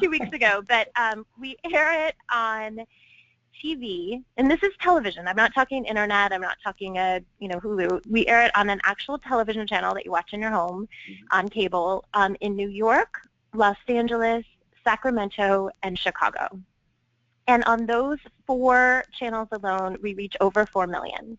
2 weeks ago. But we air it on TV, and this is television. I'm not talking internet. I'm not talking Hulu. We air it on an actual television channel that you watch in your home on cable in New York, Los Angeles, Sacramento, and Chicago. And on those 4 channels alone, we reach over 4 million.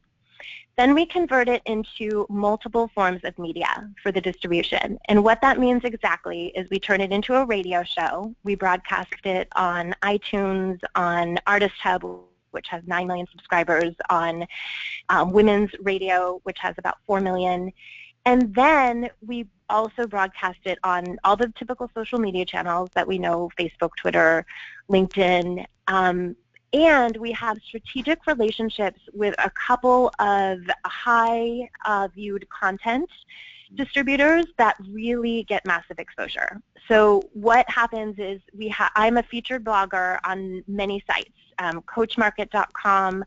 Then we convert it into multiple forms of media for the distribution. And what that means exactly is we turn it into a radio show. We broadcast it on iTunes, on Artist Hub, which has 9 million subscribers, on Women's Radio, which has about 4 million. And then we also broadcast it on all the typical social media channels that we know, Facebook, Twitter, LinkedIn, and we have strategic relationships with a couple of high viewed content distributors that really get massive exposure. So what happens is I'm a featured blogger on many sites, coachmarket.com,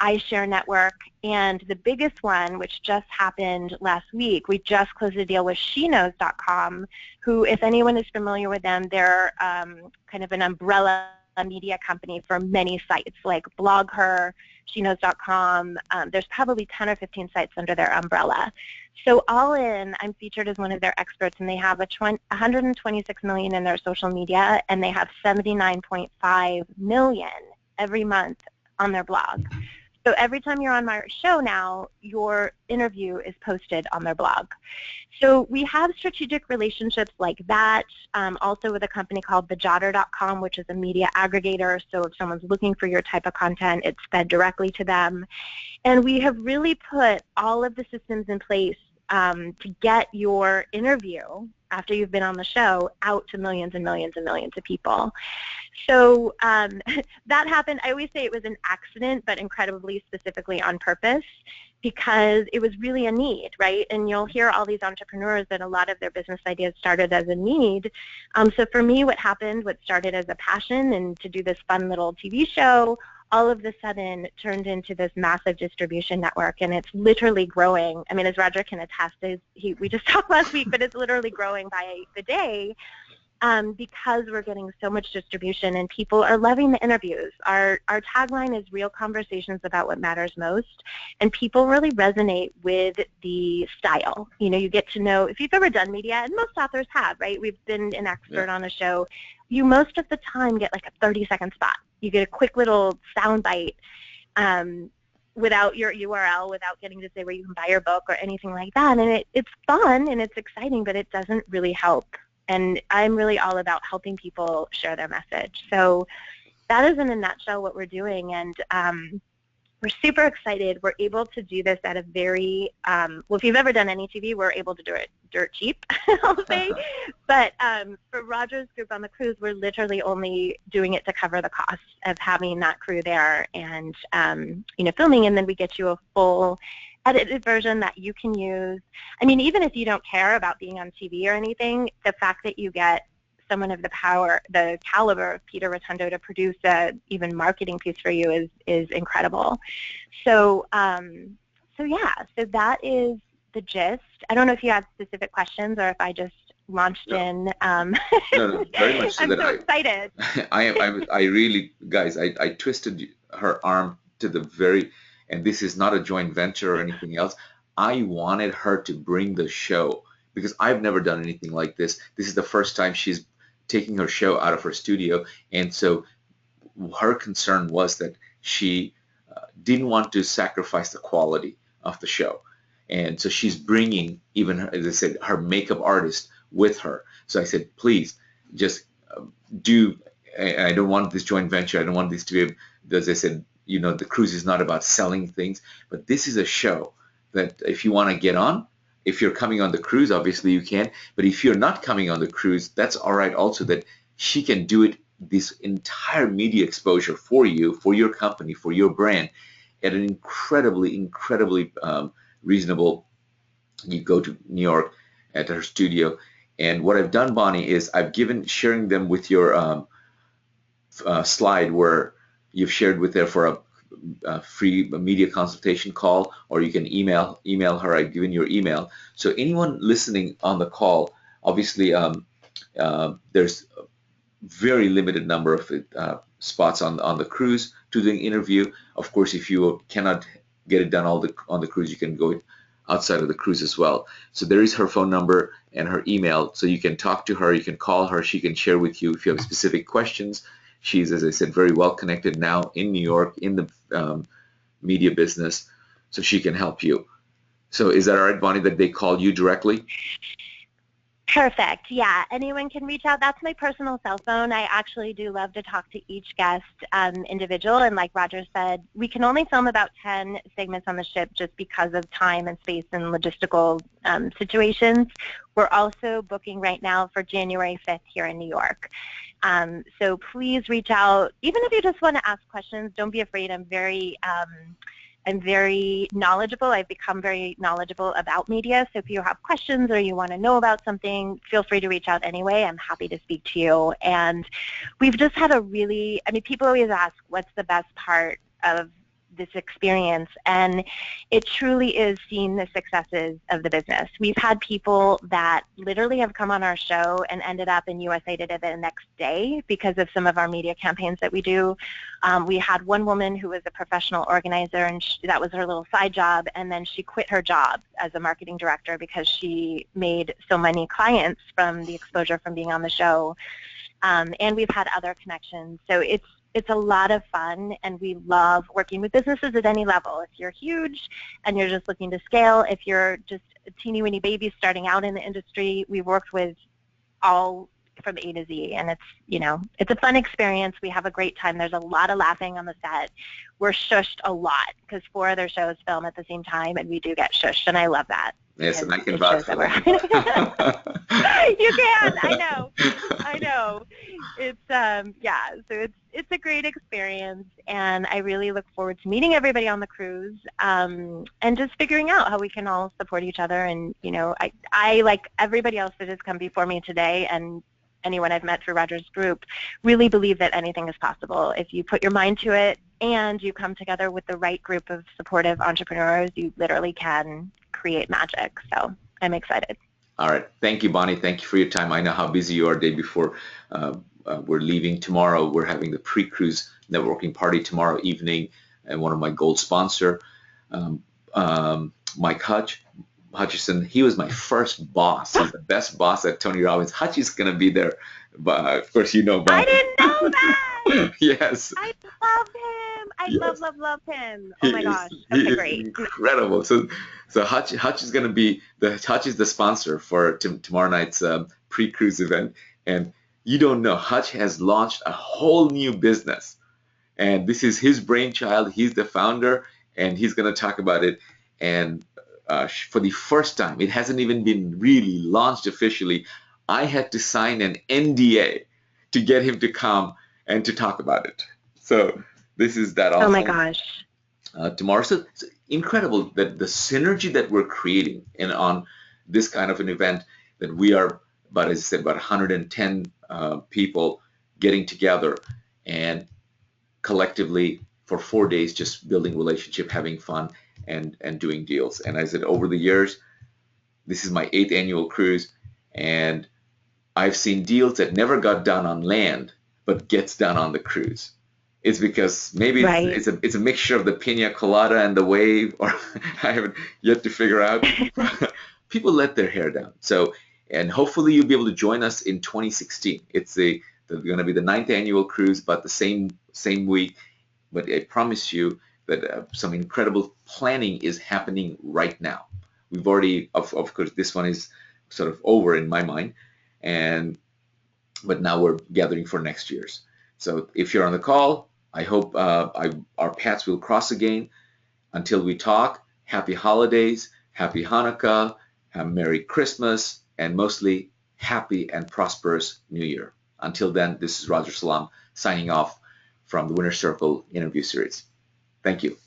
iShare Network, and the biggest one, which just happened last week, we just closed a deal with SheKnows.com, who, if anyone is familiar with them, they're kind of an umbrella media company for many sites like BlogHer, SheKnows.com. There's probably 10 or 15 sites under their umbrella. So all in, I'm featured as one of their experts, and they have 126 million in their social media, and they have 79.5 million every month on their blog. So every time you're on my show now, your interview is posted on their blog. So we have strategic relationships like that, also with a company called thejotter.com, which is a media aggregator. So if someone's looking for your type of content, it's fed directly to them. And we have really put all of the systems in place to get your interview after you've been on the show out to millions and millions and millions of people. So that happened. I always say it was an accident, but incredibly specifically on purpose, because it was really a need, right? And you'll hear all these entrepreneurs that a lot of their business ideas started as a need. So for me, what started as a passion and to do this fun little TV show, all of a sudden turned into this massive distribution network, and it's literally growing. I mean, as Roger can attest, we just talked last week, but it's literally growing by the day because we're getting so much distribution and people are loving the interviews. Our tagline is real conversations about what matters most, and people really resonate with the style. You know, you get to know, if you've ever done media, and most authors have, right? We've been an expert on a show. You most of the time get like a 30-second spot. You get a quick little sound bite without your URL, without getting to say where you can buy your book or anything like that. And it's fun and it's exciting, but it doesn't really help. And I'm really all about helping people share their message. So that is in a nutshell what we're doing. And we're super excited. We're able to do this at a very, well, if you've ever done any TV, we're able to do it dirt cheap, I'll say. But for Roger's group on the cruise, we're literally only doing it to cover the cost of having that crew there and, filming, and then we get you a full edited version that you can use. I mean, even if you don't care about being on TV or anything, the fact that you get someone of the caliber of Peter Rotundo to produce a even marketing piece for you is incredible. So so that is the gist. I don't know if you have specific questions or if I just launched in. No, very much so. I'm so excited. I really, guys, I twisted her arm to the very, and this is not a joint venture or anything else. I wanted her to bring the show because I've never done anything like this. This is the first time she's taking her show out of her studio, and so her concern was that she didn't want to sacrifice the quality of the show, and so she's bringing even, as I said, her makeup artist with her. So I said, please, just do. I don't want this joint venture. I don't want this to be, as I said, the cruise is not about selling things, but this is a show that if you want to get on. If you're coming on the cruise, obviously you can. But if you're not coming on the cruise, that's all right also, that she can do it, this entire media exposure for you, for your company, for your brand, at an incredibly reasonable. You go to New York at her studio. And what I've done, Bonnie, is I've sharing them with your slide where you've shared with her for a free media consultation call, or you can email her. I've given your email. So anyone listening on the call, obviously there's a very limited number of spots on the cruise. to the interview. Of course, if you cannot get it done on the cruise, you can go outside of the cruise as well. So there is her phone number and her email, so you can talk to her, you can call her, she can share with you if you have specific questions. She's, as I said, very well connected now in New York in the media business, so she can help you. So is that all right, Bonnie, that they call you directly? Perfect. Yeah, anyone can reach out. That's my personal cell phone. I actually do love to talk to each guest individual. And like Roger said, we can only film about 10 segments on the ship just because of time and space and logistical situations. We're also booking right now for January 5th here in New York. So please reach out. Even if you just want to ask questions, don't be afraid. I'm very knowledgeable. I've become very knowledgeable about media. So if you have questions or you want to know about something, feel free to reach out anyway. I'm happy to speak to you. And we've just had people always ask, what's the best part of this experience? And it truly is seeing the successes of the business. We've had people that literally have come on our show and ended up in USA Today the next day because of some of our media campaigns that we do. We had one woman who was a professional organizer, and that was her little side job, and then she quit her job as a marketing director because she made so many clients from the exposure from being on the show. And we've had other connections. So it's a lot of fun, and we love working with businesses at any level. If you're huge and you're just looking to scale, if you're just a teeny-weeny baby starting out in the industry, we've worked with all from A to Z, and it's a fun experience. We have a great time. There's a lot of laughing on the set. We're shushed a lot because 4 other shows film at the same time, and we do get shushed, and I love that. Yes, and I can vouch for that. You can. I know. It's so it's a great experience, and I really look forward to meeting everybody on the cruise, and just figuring out how we can all support each other. And I like everybody else that has come before me today, and anyone I've met through Roger's group, really believe that anything is possible. If you put your mind to it and you come together with the right group of supportive entrepreneurs, you literally can create magic. So I'm excited. All right. Thank you, Bonnie. Thank you for your time. I know how busy you are the day before. We're leaving tomorrow. We're having the pre-cruise networking party tomorrow evening, and one of my gold sponsor, Mike Hutchison, he was my first boss. He's the best boss at Tony Robbins. Hutch is going to be there. But of course, Bonnie. I didn't know that. Yes. I love him. I love him. Oh my gosh. He Okay, great. Incredible. So Hutch is going to be Hutch is the sponsor for tomorrow night's pre-cruise event. And you don't know, Hutch has launched a whole new business. And this is his brainchild. He's the founder, and he's going to talk about it. And for the first time, it hasn't even been really launched officially, I had to sign an NDA to get him to come and to talk about it. So this is that awesome. Oh my gosh. Tomorrow. So it's incredible that the synergy that we're creating on this kind of an event, that we are about 110 people getting together and collectively for 4 days just building relationship, having fun, and doing deals. And I said, over the years, this is my 8th annual cruise, and I've seen deals that never got done on land but gets done on the cruise. It's because maybe it's a mixture of the pina colada and the wave, or I haven't yet to figure out. People let their hair down. So, and hopefully you'll be able to join us in 2016. It's going to be the 9th annual cruise, but the same week. But I promise you that some incredible planning is happening right now. We've already, of course, this one is sort of over in my mind, but now we're gathering for next year's. So if you're on the call, I hope our paths will cross again. Until we talk, happy holidays, happy Hanukkah, Merry Christmas, and mostly happy and prosperous New Year. Until then, this is Roger Salam signing off from the Winner's Circle interview series. Thank you.